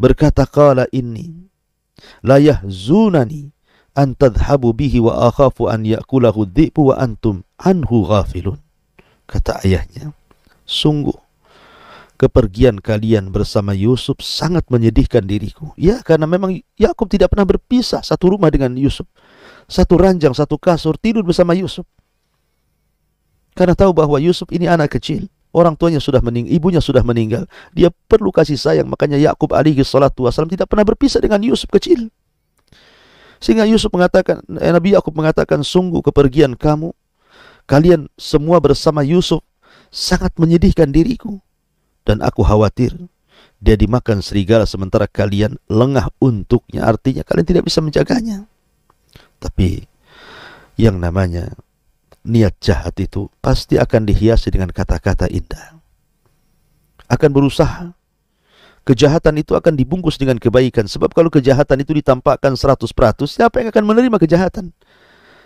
S2: berkata, qala inni la yahzunani an tadhhabu bihi wa akhafu an ya'kulahu dhi'bu wa antum anhu ghafilun. Kata ayahnya, sungguh kepergian kalian bersama Yusuf sangat menyedihkan diriku. Ya, karena memang Yakub tidak pernah berpisah satu rumah dengan Yusuf. Satu ranjang, satu kasur, tidur bersama Yusuf. Karena tahu bahwa Yusuf ini anak kecil. Orang tuanya sudah meninggal, ibunya sudah meninggal. Dia perlu kasih sayang, makanya Yakub alaihi salatu wassalam tidak pernah berpisah dengan Yusuf kecil. Sehingga Nabi Yakub mengatakan, sungguh kepergian kalian semua bersama Yusuf sangat menyedihkan diriku. Dan aku khawatir dia dimakan serigala sementara kalian lengah untuknya. Artinya kalian tidak bisa menjaganya. Tapi yang namanya niat jahat itu pasti akan dihiasi dengan kata-kata indah. akan berusaha. Kejahatan itu akan dibungkus dengan kebaikan. Sebab kalau kejahatan itu ditampakkan 100%, siapa yang akan menerima kejahatan?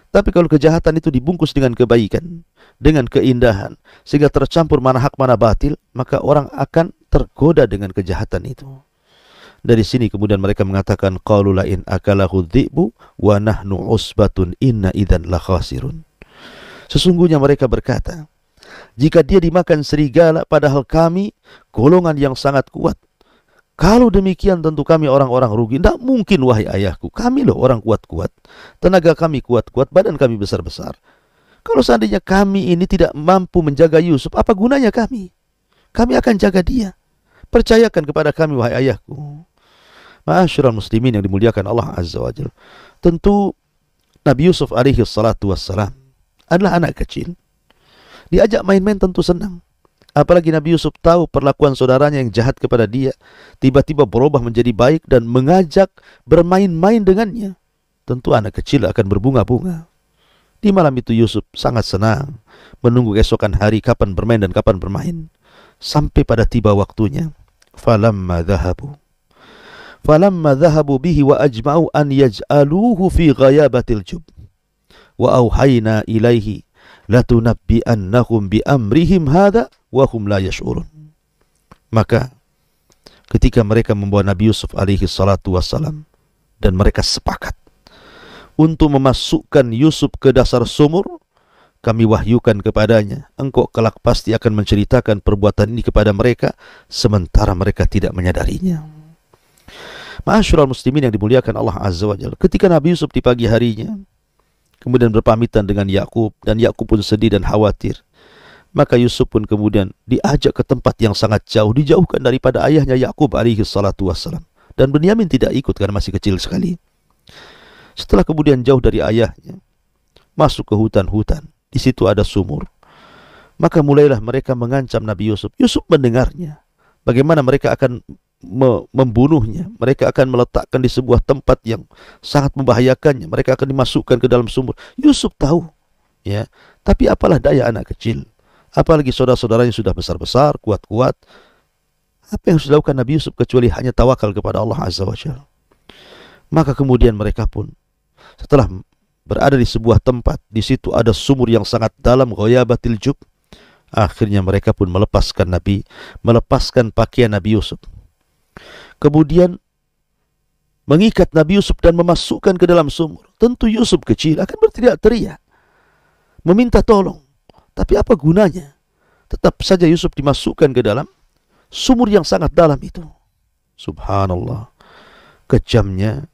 S2: Tapi kalau kejahatan itu dibungkus dengan kebaikan, dengan keindahan, sehingga tercampur mana hak mana batil, maka orang akan tergoda dengan kejahatan itu. Dari sini kemudian mereka mengatakan, qalu la in akalahu dhi'bu wa nahnu usbatun inna idzan la khasirun. Sesungguhnya mereka berkata, jika dia dimakan serigala padahal kami golongan yang sangat kuat, kalau demikian tentu kami orang-orang rugi. Tidak mungkin wahai ayahku, kami loh orang kuat-kuat, tenaga kami kuat-kuat, badan kami besar-besar. Kalau seandainya kami ini tidak mampu menjaga Yusuf, apa gunanya kami? Kami akan jaga dia. Percayakan kepada kami wahai ayahku. Ma'asyiral muslimin yang dimuliakan Allah Azza wa Jalla. Tentu Nabi Yusuf alaihi salatu wassalam adalah anak kecil. Diajak main-main tentu senang. Apalagi Nabi Yusuf tahu perlakuan saudaranya yang jahat kepada dia, tiba-tiba berubah menjadi baik dan mengajak bermain-main dengannya. Tentu anak kecil akan berbunga-bunga. Di malam itu Yusuf sangat senang, menunggu keesokan hari kapan bermain dan kapan bermain. Sampai pada tiba waktunya. Falamma dhahabu bihi wa ajma'u an yaj'aluhu fi ghayabatil jub. Wa auhayna ilaihi latunabbi'annahum bi amrihim hadha wa hum la yash'urun. Maka ketika mereka membawa Nabi Yusuf alaihi salatu wassalam dan mereka sepakat untuk memasukkan Yusuf ke dasar sumur, kami wahyukan kepadanya, engkau kelak pasti akan menceritakan perbuatan ini kepada mereka sementara mereka tidak menyadarinya. Ma'asyiral muslimin yang dimuliakan Allah Azza wa Jalla, ketika Nabi Yusuf di pagi harinya kemudian berpamitan dengan Yakub, dan Yakub pun sedih dan khawatir, maka Yusuf pun kemudian diajak ke tempat yang sangat jauh, dijauhkan daripada ayahnya Yakub alaihi salatu wassalam. Dan Benyamin tidak ikut karena masih kecil sekali. Setelah kemudian jauh dari ayahnya, masuk ke hutan-hutan, di situ ada sumur. Maka mulailah mereka mengancam Nabi Yusuf. Yusuf mendengarnya, bagaimana mereka akan membunuhnya. Mereka akan meletakkan di sebuah tempat yang sangat membahayakannya. Mereka akan dimasukkan ke dalam sumur. Yusuf tahu, ya. Tapi apalah daya anak kecil. Apalagi saudara-saudaranya sudah besar-besar, kuat-kuat. Apa yang harus dilakukan Nabi Yusuf kecuali hanya tawakal kepada Allah Azza wa Jalla. Maka kemudian mereka pun setelah berada di sebuah tempat, di situ ada sumur yang sangat dalam, ghayabatil jub. Akhirnya mereka pun melepaskan pakaian Nabi Yusuf. Kemudian mengikat Nabi Yusuf dan memasukkan ke dalam sumur. Tentu Yusuf kecil akan berteriak-teriak, meminta tolong. Tapi apa gunanya? Tetap saja Yusuf dimasukkan ke dalam sumur yang sangat dalam itu. Subhanallah, kejamnya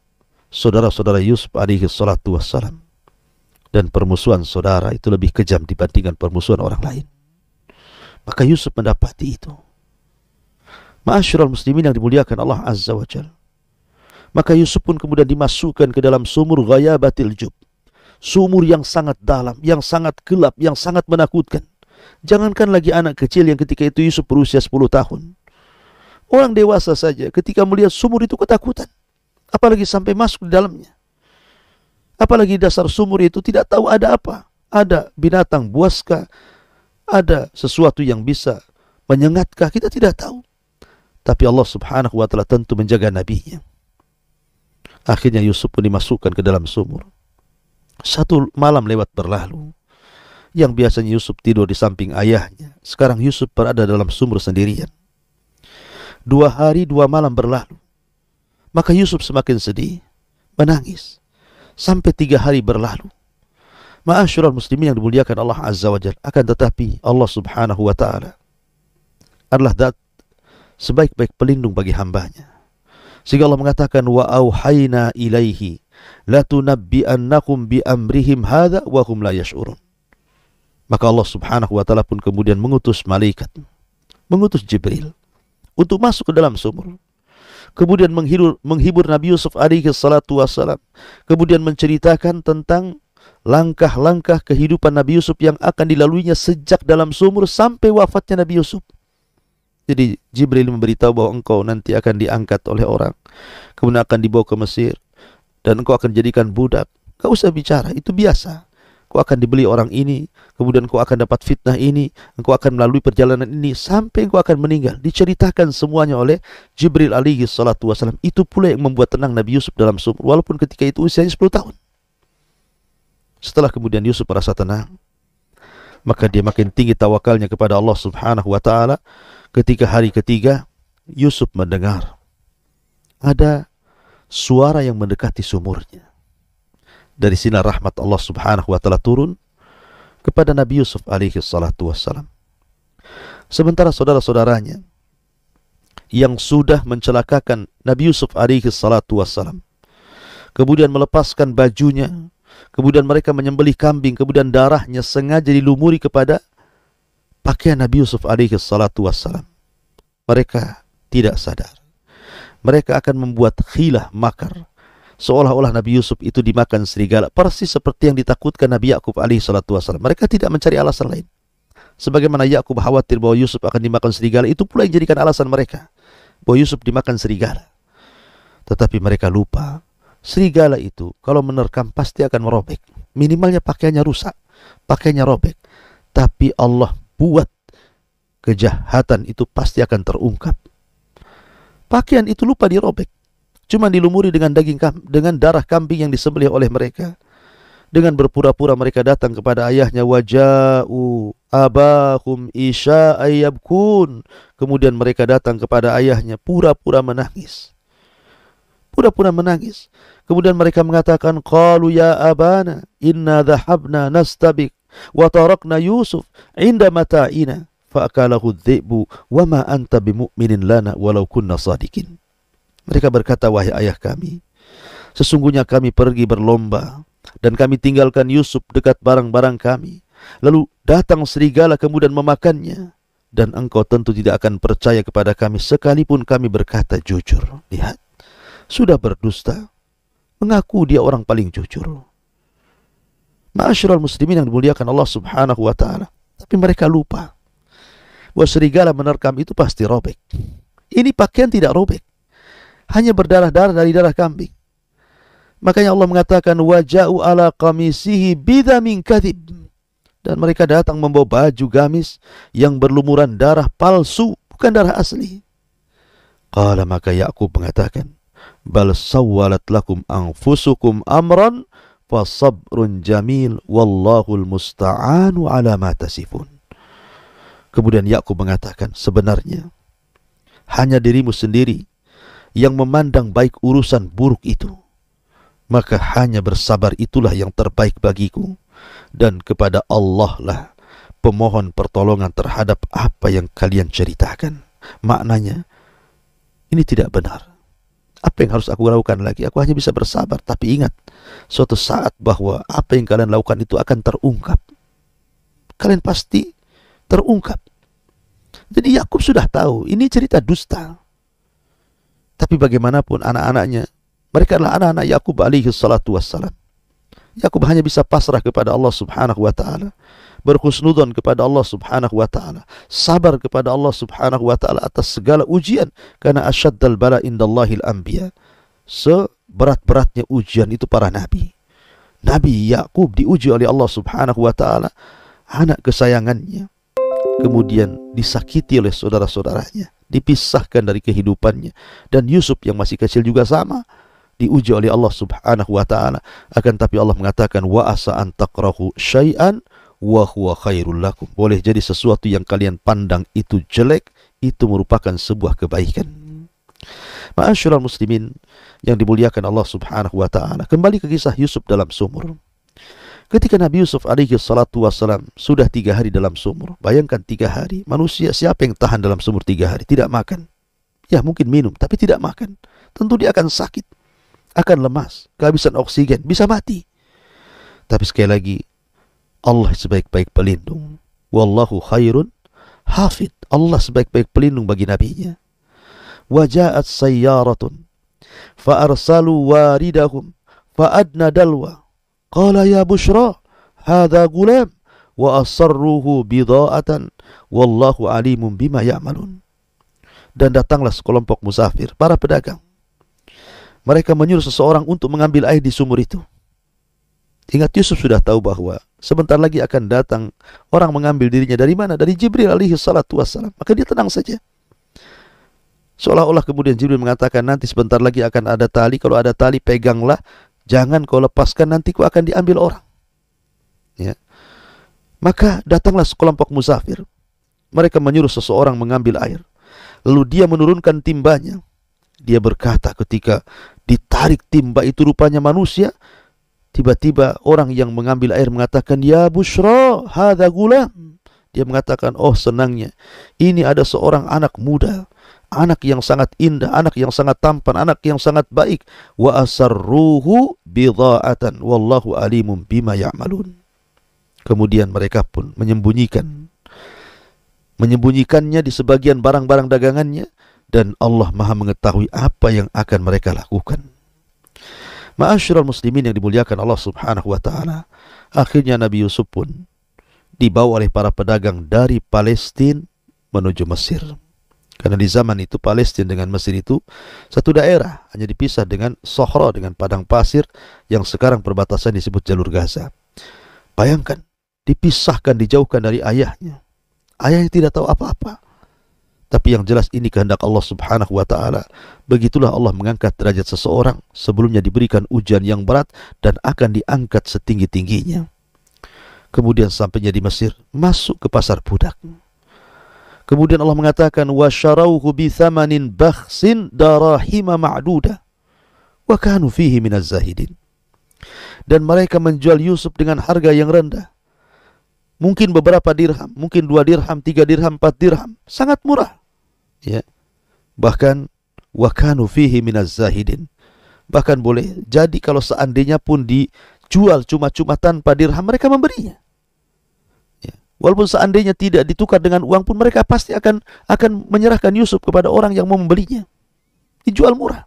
S2: saudara-saudara Yusuf alaihi salatu wassalam. Dan permusuhan saudara itu lebih kejam dibandingkan permusuhan orang lain. Maka Yusuf mendapati itu. Ma'asyiral muslimin yang dimuliakan Allah Azza wa Jalla. Maka Yusuf pun kemudian dimasukkan ke dalam sumur ghayabatil jub. Sumur yang sangat dalam, yang sangat gelap, yang sangat menakutkan. Jangankan lagi anak kecil yang ketika itu Yusuf berusia 10 tahun. Orang dewasa saja ketika melihat sumur itu ketakutan. Apalagi sampai masuk di dalamnya. Apalagi dasar sumur itu tidak tahu ada apa. Ada binatang buaskah? Ada sesuatu yang bisa menyengatkah? Kita tidak tahu. Tapi Allah subhanahu wa ta'ala tentu menjaga nabinya. Akhirnya Yusuf pun dimasukkan ke dalam sumur. Satu malam lewat berlalu. Yang biasanya Yusuf tidur di samping ayahnya, sekarang Yusuf berada dalam sumur sendirian. 2 hari 2 malam berlalu. Maka Yusuf semakin sedih, menangis. Sampai 3 hari berlalu. Ma'asyiral muslimin yang dimuliakan Allah Azza wa Jalla. Akan tetapi Allah subhanahu wa ta'ala adalah zat sebaik-baik pelindung bagi hambanya. Sehingga Allah mengatakan, wa auhayna ilaihi latunabbi'annakum bi amrihim hadha wa hum la yash'urun. Maka Allah subhanahu wa ta'ala pun kemudian mengutus malaikat, mengutus Jibril untuk masuk ke dalam sumur. Kemudian menghibur Nabi Yusuf alaihi salatu wassalam. Kemudian menceritakan tentang langkah-langkah kehidupan Nabi Yusuf yang akan dilaluinya sejak dalam sumur sampai wafatnya Nabi Yusuf. Jadi Jibril memberitahu bahwa engkau nanti akan diangkat oleh orang, kemudian akan dibawa ke Mesir, dan engkau akan jadikan budak. Gak usah bicara, itu biasa. kau akan dibeli orang ini, kemudian kau akan dapat fitnah ini, engkau akan melalui perjalanan ini sampai engkau akan meninggal. Diceritakan semuanya oleh Jibril alaihi salatu wasallam. Itu pula yang membuat tenang Nabi Yusuf dalam sumur, walaupun ketika itu usianya 10 tahun. Setelah kemudian Yusuf merasa tenang, maka dia makin tinggi tawakalnya kepada Allah Subhanahu wa taala. Ketika hari ketiga, Yusuf mendengar ada suara yang mendekati sumurnya. Dari sini rahmat Allah Subhanahu wa taala turun kepada Nabi Yusuf alaihi salatu wassalam. Sementara saudara-saudaranya yang sudah mencelakakan Nabi Yusuf alaihi salatu wassalam, kemudian melepaskan bajunya, kemudian mereka menyembelih kambing, kemudian darahnya sengaja dilumuri kepada pakaian Nabi Yusuf alaihi salatu wassalam. Mereka tidak sadar. Mereka akan membuat khilah, makar, seolah-olah Nabi Yusuf itu dimakan serigala, persis seperti yang ditakutkan Nabi Yakub alaihi salatu wasallam. Mereka tidak mencari alasan lain. Sebagaimana Yakub khawatir bahwa Yusuf akan dimakan serigala, itu pula yang jadikan alasan mereka bahwa Yusuf dimakan serigala. Tetapi mereka lupa, serigala itu kalau menerkam pasti akan merobek. Minimalnya pakaiannya rusak, pakaiannya robek. Tapi Allah buat kejahatan itu pasti akan terungkap. Pakaian itu lupa dirobek, cuma dilumuri dengan dengan darah kambing yang disembelih oleh mereka. Dengan berpura-pura mereka datang kepada ayahnya, waja'u abahum isya'a yabkun. Kemudian mereka datang kepada ayahnya pura-pura menangis. Pura-pura menangis. Kemudian mereka mengatakan, qalu ya abana inna dhahabna nastabik wa tarakna Yusuf inda mata'ina fa'akalahu dhi'bu wa ma anta bimu'minin lana walau kunna sadikin. Mereka berkata, wahai ayah kami, sesungguhnya kami pergi berlomba dan kami tinggalkan Yusuf dekat barang-barang kami. Lalu datang serigala kemudian memakannya, dan engkau tentu tidak akan percaya kepada kami sekalipun kami berkata jujur. Lihat, sudah berdusta, mengaku dia orang paling jujur. Ma'asyiral muslimin yang dimuliakan Allah Subhanahu wa taala. Tapi mereka lupa bahwa serigala menerkam itu pasti robek. Ini pakaian tidak robek, hanya berdarah-darah dari darah kambing. Makanya Allah mengatakan waja'u ala qamisihi bidhamin kadhib. Dan mereka datang membawa baju gamis yang berlumuran darah palsu, bukan darah asli. Qala, maka Yakub mengatakan, bal sawwalat lakum anfusukum amran fasabrun jamil wallahul musta'anu ala ma tasifun. Kemudian Yakub mengatakan, sebenarnya hanya dirimu sendiri yang memandang baik urusan buruk itu, maka hanya bersabar itulah yang terbaik bagiku, dan kepada Allah lah pemohon pertolongan terhadap apa yang kalian ceritakan. Maknanya, ini tidak benar. Apa yang harus aku lakukan lagi? Aku hanya bisa bersabar, tapi ingat, suatu saat bahwa apa yang kalian lakukan itu akan terungkap. Kalian pasti terungkap. Jadi Yakub sudah tahu, ini cerita dusta. Tapi bagaimanapun anak-anaknya, mereka adalah anak-anak Yakub alaihi salatu wassalam. Yakub hanya bisa pasrah kepada Allah Subhanahu wa taala, berhusnudzon kepada Allah Subhanahu wa taala, sabar kepada Allah Subhanahu wa taala atas segala ujian, karena asyaddal bala indallahil anbiya. Seberat-beratnya ujian itu para nabi. Nabi Yakub diuji oleh Allah Subhanahu wa taala, anak kesayangannya, kemudian disakiti oleh saudara-saudaranya, dipisahkan dari kehidupannya. Dan Yusuf yang masih kecil juga sama, diuji oleh Allah Subhanahu wa taala. Akan tapi Allah mengatakan, wa asa an takrahu syai'an wa huwa khairul lakum. Boleh jadi sesuatu yang kalian pandang itu jelek, itu merupakan sebuah kebaikan. Ma'asyiral muslimin yang dimuliakan Allah Subhanahu wa taala, kembali ke kisah Yusuf dalam sumur. Ketika Nabi Yusuf alaihi salatu wassalam sudah 3 hari dalam sumur. Bayangkan 3 hari. Manusia siapa yang tahan dalam sumur 3 hari? Tidak makan. Ya mungkin minum, tapi tidak makan. Tentu dia akan sakit, akan lemas, kehabisan oksigen, bisa mati. Tapi sekali lagi, Allah sebaik-baik pelindung. Wallahu khairun hafid. Allah sebaik-baik pelindung bagi nabinya. Waja'at sayyaratun fa'arsalu waridahum fa'adna dalwa. Qala ya bushra hadha gulam wa asarruhu bida'atan wallahu alimun bima ya'malun. Dan datanglah sekelompok musafir, para pedagang. Mereka menyuruh seseorang untuk mengambil air di sumur itu. Ingat, Yusuf sudah tahu bahwa Sebentar lagi akan datang orang mengambil dirinya. Dari mana? Dari Jibril alaihi salatu wassalam. Maka dia tenang saja. Seolah-olah kemudian Jibril mengatakan, nanti sebentar lagi akan ada tali. Kalau ada tali, peganglah. Jangan kau lepaskan, nanti kau akan diambil orang. Ya. Maka datanglah sekelompok musafir. Mereka menyuruh seseorang mengambil air. Lalu dia menurunkan timbanya. Dia berkata ketika ditarik timba itu rupanya manusia. Tiba-tiba orang yang mengambil air mengatakan, ya Bushra, hadha gulam. Dia mengatakan, oh senangnya, ini ada seorang anak muda, anak yang sangat indah, anak yang sangat tampan, anak yang sangat baik. Wa asarruhu bidha'atan, wallahu alimun bima ya'malun. Kemudian mereka pun menyembunyikannya di sebagian barang-barang dagangannya, dan Allah Maha mengetahui apa yang akan mereka lakukan. Ma'asyiral muslimin yang dimuliakan Allah Subhanahu wa taala, akhirnya Nabi Yusuf pun dibawa oleh para pedagang dari Palestina menuju Mesir. Karena di zaman itu Palestina dengan Mesir itu satu daerah, hanya dipisah dengan Sohra, dengan padang pasir yang sekarang perbatasan disebut jalur Gaza. Bayangkan, dipisahkan, dijauhkan dari ayahnya. Ayahnya tidak tahu apa-apa. Tapi yang jelas ini kehendak Allah Subhanahu wa ta'ala. Begitulah Allah mengangkat derajat seseorang sebelumnya diberikan ujian yang berat dan akan diangkat setinggi-tingginya. Kemudian sampainya di Mesir, masuk ke pasar budak. Kemudian Allah mengatakan, وَشَرَوْهُ بِثَمَنٍ بَخْسٍ دَرَاهِمَ مَعْدُودَ وَكَانُوا فِيهِ مِنَ الزَّاهِدِينَ. Dan mereka menjual Yusuf dengan harga yang rendah. Mungkin beberapa dirham, mungkin 2 dirham, 3 dirham, 4 dirham. Sangat murah. Ya. Bahkan wa kanu fihi minaz zahidin. Bahkan boleh jadi kalau seandainya pun dijual cuma-cuma tanpa dirham, mereka memberinya. Ya. Walaupun seandainya tidak ditukar dengan uang pun, mereka pasti akan menyerahkan Yusuf kepada orang yang mau membelinya. Dijual murah.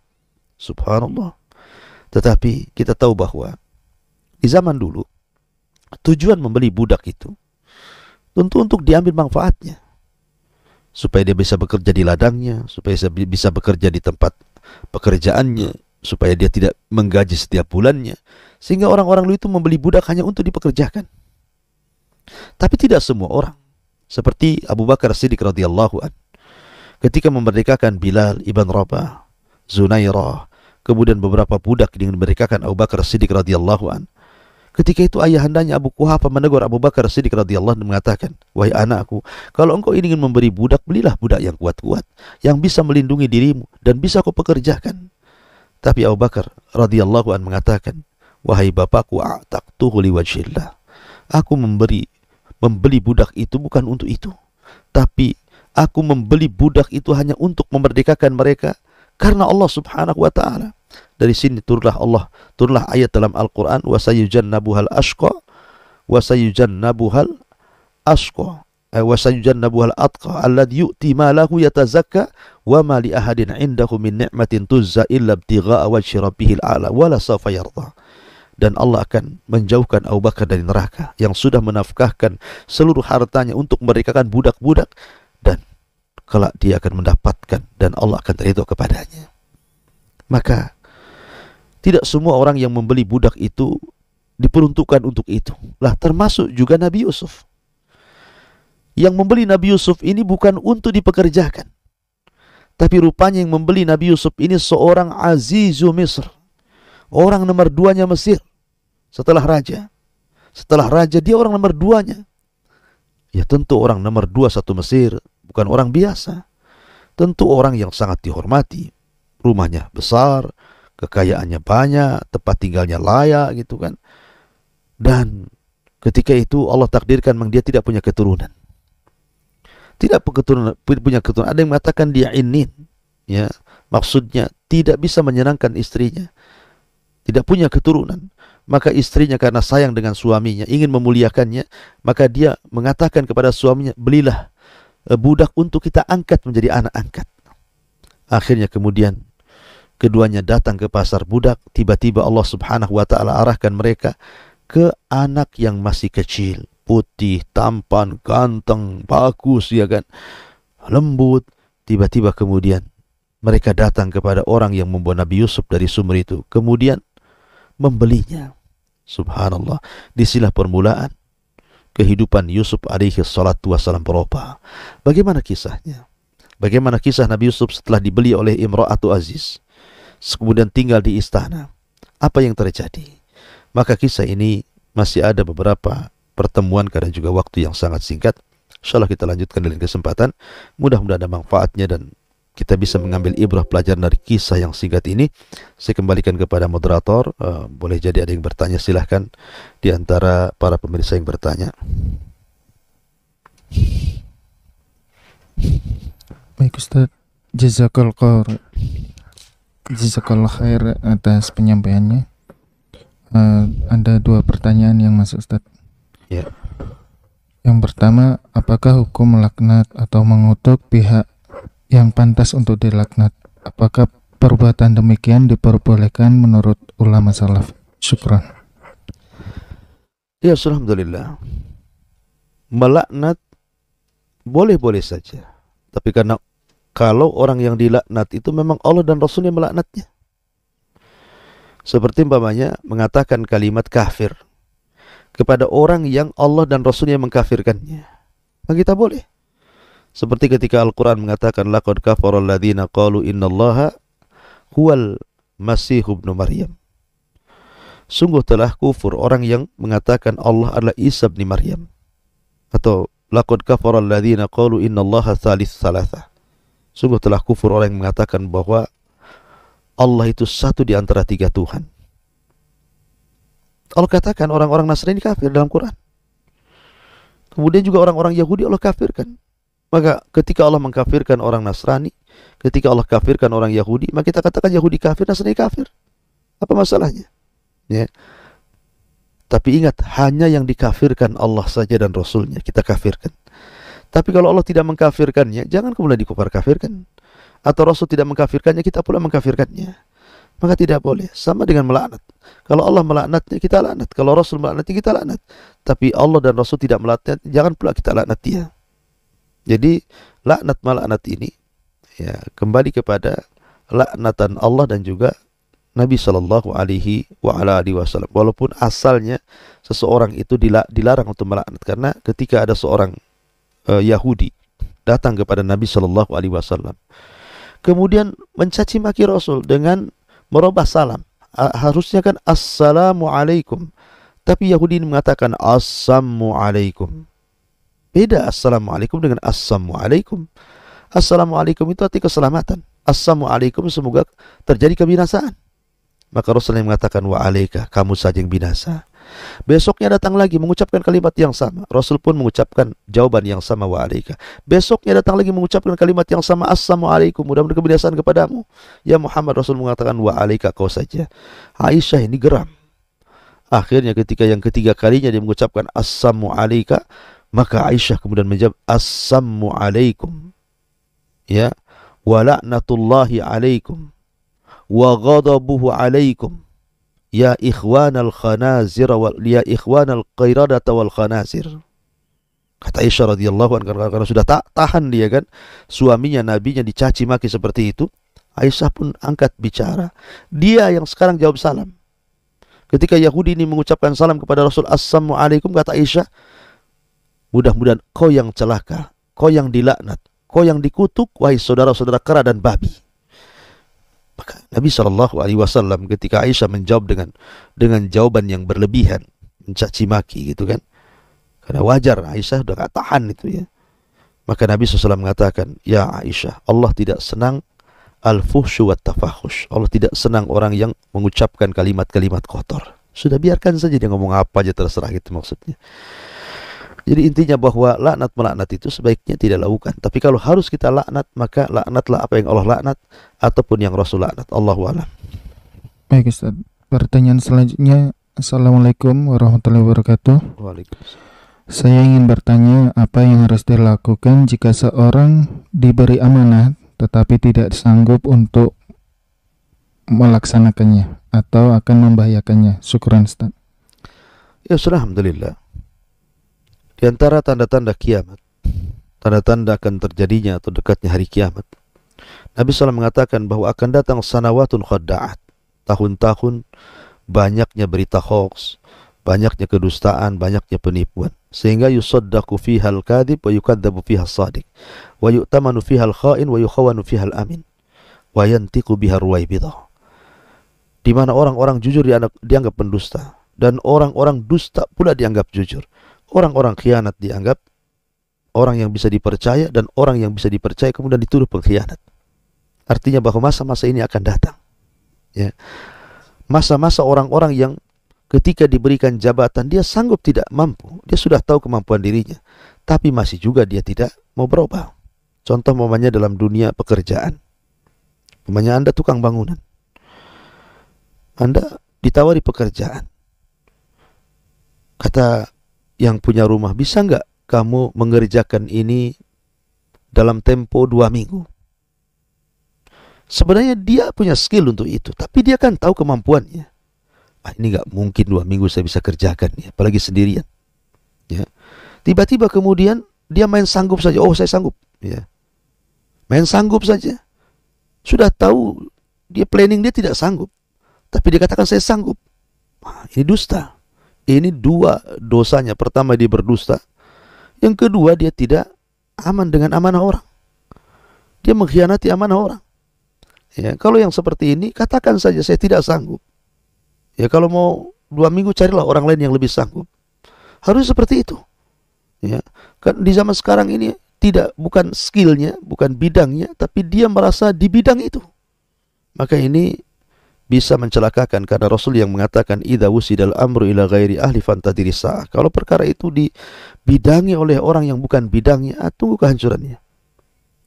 S2: Subhanallah. Tetapi kita tahu bahwa di zaman dulu tujuan membeli budak itu tentu untuk diambil manfaatnya, supaya dia bisa bekerja di ladangnya, supaya dia bisa bekerja di tempat pekerjaannya, supaya dia tidak menggaji setiap bulannya. Sehingga orang-orang dulu itu membeli budak hanya untuk dipekerjakan. Tapi tidak semua orang. Seperti Abu Bakar Siddiq radhiyallahu an, ketika memerdekakan Bilal ibn Rabah, Zunairah, kemudian beberapa budak yang dimerdekakan Abu Bakar Siddiq radhiyallahu an. Ketika itu ayahandanya Abu Quhafa menegur Abu Bakar Siddiq radhiyallahu anhu, mengatakan, wahai anakku, kalau engkau ingin memberi budak, belilah budak yang kuat-kuat, yang bisa melindungi dirimu dan bisa kau pekerjakan. Tapi Abu Bakar radhiyallahu anhu mengatakan, wahai bapakku, a'taqtuhu liwajhillah. Aku membeli budak itu bukan untuk itu, tapi aku membeli budak itu hanya untuk memerdekakan mereka karena Allah Subhanahu wa ta'ala. Dari sini turunlah ayat dalam Al-Quran, wasayujannabuhal ashqa wasayujannabuhal atqa alladhi yu'ti malahu yatazakka wa ma li ahadin indahu min ni'matin tuzza illa ibtigha'a wajhi rabbihil a'la wala sawfa yarda. Dan Allah akan menjauhkan Abu Bakar dari neraka, yang sudah menafkahkan seluruh hartanya untuk memerdekakan budak-budak, dan kelak dia akan mendapatkan dan Allah akan ridho kepadanya. Maka tidak semua orang yang membeli budak itu diperuntukkan untuk itu. Lah, termasuk juga Nabi Yusuf. Yang membeli Nabi Yusuf ini bukan untuk dipekerjakan. Tapi rupanya yang membeli Nabi Yusuf ini seorang Azizu Misr. Orang nomor 2-nya Mesir. Setelah raja. Setelah raja, dia orang nomor 2-nya. Ya tentu orang nomor 2 satu Mesir. Bukan orang biasa. Tentu orang yang sangat dihormati. Rumahnya besar, kekayaannya banyak, tempat tinggalnya layak gitu kan. Dan ketika itu Allah takdirkan memang dia tidak punya keturunan. Tidak punya keturunan. Ada yang mengatakan dia inin, ya, maksudnya tidak bisa menyenangkan istrinya. Tidak punya keturunan. Maka istrinya karena sayang dengan suaminya, ingin memuliakannya, maka dia mengatakan kepada suaminya, belilah budak untuk kita angkat menjadi anak angkat. Akhirnya kemudian keduanya datang ke pasar budak. Tiba-tiba Allah Subhanahu wa ta'ala arahkan mereka ke anak yang masih kecil, putih, tampan, ganteng, bagus, ya kan, lembut. Tiba-tiba kemudian mereka datang kepada orang yang membawa Nabi Yusuf dari sumber itu, kemudian membelinya. Subhanallah. Disinilah permulaan kehidupan Yusuf alaihi salatu wassalam berupa. Bagaimana kisahnya? Bagaimana kisah Nabi Yusuf setelah dibeli oleh Imra'atu Aziz, kemudian tinggal di istana? Apa yang terjadi? Maka kisah ini masih ada beberapa pertemuan karena juga waktu yang sangat singkat. Insyaallah kita lanjutkan dalam kesempatan. Mudah-mudahan ada manfaatnya dan kita bisa mengambil ibrah pelajaran dari kisah yang singkat ini. Saya kembalikan kepada moderator. Boleh jadi ada yang bertanya, silahkan di antara para pemirsa yang bertanya.
S1: Baik Ustaz, jazakallah khair atas penyampaiannya. Ada 2 pertanyaan yang masuk Ustaz.
S2: Ya.
S1: Yang pertama, apakah hukum melaknat atau mengutuk pihak yang pantas untuk dilaknat? Apakah perbuatan demikian diperbolehkan menurut ulama salaf? Syukran.
S2: Ya, alhamdulillah. Melaknat boleh-boleh saja. Tapi karena kalau orang yang dilaknat itu memang Allah dan Rasulnya melaknatnya. Seperti umpamanya mengatakan kalimat kafir kepada orang yang Allah dan Rasulnya mengkafirkannya, maka kita boleh. Seperti ketika Al-Quran mengatakan laqad kafara alladhina qalu innallaha huwal masih ibnu Maryam. Sungguh telah kufur orang yang mengatakan Allah adalah Isa bin Maryam. Atau laqad kafara alladhina qalu innallaha thalith thalatha. Sungguh telah kufur orang yang mengatakan bahwa Allah itu satu di antara 3 Tuhan. Allah katakan orang-orang Nasrani kafir dalam Quran. Kemudian juga orang-orang Yahudi Allah kafirkan. Maka ketika Allah mengkafirkan orang Nasrani, ketika Allah kafirkan orang Yahudi, maka kita katakan Yahudi kafir, Nasrani kafir. Apa masalahnya? Ya. Tapi ingat, hanya yang dikafirkan Allah saja dan Rasulnya kita kafirkan. Tapi kalau Allah tidak mengkafirkannya, jangan kemudian dikufar-kafirkan. Atau Rasul tidak mengkafirkannya, kita pula mengkafirkannya. Maka tidak boleh. Sama dengan melaknat. Kalau Allah melaknatnya, kita laknat. Kalau Rasul melaknatnya, kita laknat. Tapi Allah dan Rasul tidak melaknat, jangan pula kita laknat dia. Jadi laknat melaknat ini ya kembali kepada laknatan Allah dan juga Nabi sallallahu alaihi wasallam. Walaupun asalnya seseorang itu dilarang untuk melaknat, karena ketika ada seorang Yahudi datang kepada Nabi sallallahu alaihi wasallam kemudian mencaci maki Rasul dengan merubah salam. Harusnya kan assalamualaikum, tapi Yahudi ini mengatakan assalamualaikum. Beda assalamualaikum dengan assalamualaikum. Assalamualaikum itu arti keselamatan. Assalamualaikum semoga terjadi kebinasaan. Maka Rasulullah mengatakan wa alaika, kamu saja yang binasa. Besoknya datang lagi mengucapkan kalimat yang sama. Rasul pun mengucapkan jawaban yang sama wa alaika. Besoknya datang lagi mengucapkan kalimat yang sama assalamualaikum, mudah-mudahan kebinasaan kepadamu. Ya Muhammad, Rasul mengatakan wa alaika, kau saja. Aisyah ini geram. Akhirnya ketika yang ketiga kalinya dia mengucapkan assalamualaikum, maka Aisyah kemudian menjawab assalamualaikum. Ya, wa la'natullahi alaikum wa ghadabuhu alaikum ya ikhwanal khanazir ya ikhwanal qiradata wal khanazir. Kata Aisyah radhiyallahu anha, karena sudah tak tahan dia kan, suaminya nabinya dicaci maki seperti itu. Aisyah pun angkat bicara. Dia yang sekarang jawab salam. Ketika Yahudi ini mengucapkan salam kepada Rasul assalamualaikum, kata Aisyah, mudah-mudahan kau yang celaka, kau yang dilaknat, kau yang dikutuk, wahai saudara-saudara kera dan babi. Maka Nabi SAW ketika Aisyah menjawab dengan jawaban yang berlebihan, mencaci maki gitu kan, karena wajar Aisyah sudah gak tahan itu ya. Maka Nabi SAW mengatakan, ya Aisyah, Allah tidak senang al-fuhsyu wa tafahush. Allah tidak senang orang yang mengucapkan kalimat-kalimat kotor. Sudah biarkan saja dia ngomong apa aja, terserah gitu maksudnya. Jadi intinya bahwa laknat melaknat itu sebaiknya tidak lakukan. Tapi kalau harus kita laknat, maka laknatlah apa yang Allah laknat ataupun yang Rasul laknat. Allahu a'lam.
S1: Baik Ustaz. Pertanyaan selanjutnya. Assalamualaikum warahmatullahi wabarakatuh.
S2: Waalaikumsalam.
S1: Saya ingin bertanya, apa yang harus dilakukan jika seorang diberi amanah tetapi tidak sanggup untuk melaksanakannya atau akan membahayakannya? Syukran Ustaz.
S2: Ya sudah, alhamdulillah. Di antara tanda-tanda kiamat, tanda-tanda akan terjadinya atau dekatnya hari kiamat, Nabi SAW mengatakan bahwa akan datang sanawatun khadda'at, tahun-tahun banyaknya berita hoax, banyaknya kedustaan, banyaknya penipuan, sehingga yusaddaqu fiha al-kadhib wa yukadzabu fiha as-sadiq wa yu'tamanu fiha al-kha'in wa yukhawanu fiha al-amin wa yantiqu biha ruwaibidah, di mana orang-orang jujur dianggap pendusta dan orang-orang dusta pula dianggap jujur. Orang-orang khianat dianggap orang yang bisa dipercaya, dan orang yang bisa dipercaya kemudian dituduh pengkhianat. Artinya bahwa masa-masa ini akan datang, ya. Masa-masa orang-orang yang ketika diberikan jabatan dia sanggup tidak mampu, dia sudah tahu kemampuan dirinya, tapi masih juga dia tidak mau berubah. Contoh umpamanya dalam dunia pekerjaan, umpamanya Anda tukang bangunan, Anda ditawari pekerjaan, kata yang punya rumah, bisa nggak kamu mengerjakan ini dalam tempo 2 minggu? Sebenarnya dia punya skill untuk itu, tapi dia kan tahu kemampuannya. Ini nggak mungkin 2 minggu saya bisa kerjakan, ya, apalagi sendirian. Ya. Tiba-tiba kemudian dia main sanggup saja. Oh, saya sanggup. Ya. Main sanggup saja. Sudah tahu dia planning dia tidak sanggup, tapi dia katakan saya sanggup. Ini dusta. Ini 2 dosanya. Pertama, dia berdusta. Yang kedua, dia tidak aman dengan amanah orang. Dia mengkhianati amanah orang. Ya, kalau yang seperti ini, katakan saja saya tidak sanggup. Ya, kalau mau 2 minggu, carilah orang lain yang lebih sanggup. Harus seperti itu. Ya, kan di zaman sekarang ini bukan skillnya, bukan bidangnya, tapi dia merasa di bidang itu. Maka ini bisa mencelakakan, karena Rasul yang mengatakan idza wusidal amru ila ghairi ahli fantadiri sa'ah. Kalau perkara itu dibidangi oleh orang yang bukan bidangnya, tunggu kehancurannya.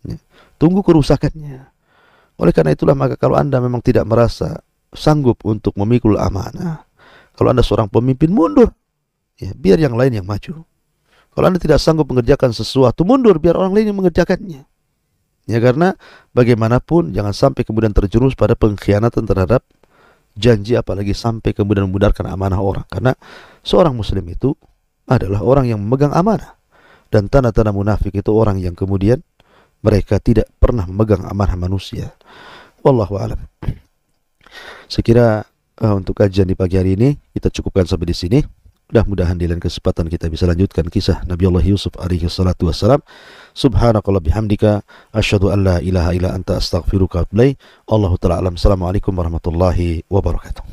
S2: Ya, tunggu kerusakannya. Oleh karena itulah, maka kalau Anda memang tidak merasa sanggup untuk memikul amanah, kalau Anda seorang pemimpin, mundur. Ya, biar yang lain yang maju. Kalau Anda tidak sanggup mengerjakan sesuatu, mundur, biar orang lain yang mengerjakannya. Ya, karena bagaimanapun jangan sampai kemudian terjerumus pada pengkhianatan terhadap janji, apalagi sampai kemudian memudarkan amanah orang. Karena seorang muslim itu adalah orang yang memegang amanah. Dan tanda-tanda munafik itu orang yang kemudian mereka tidak pernah memegang amanah manusia. Wallahu a'lam. Sekira untuk kajian di pagi hari ini kita cukupkan sampai di sini. Mudah-mudahan di lain kesempatan kita bisa lanjutkan kisah Nabi Allah Yusuf alaihi salatu wassalam. Subhanakallah bihamdika asyhadu an la ilaha illa anta astaghfiruka wa atubu ilaik. Allahu ta'ala alam. Assalamualaikum warahmatullahi wabarakatuh.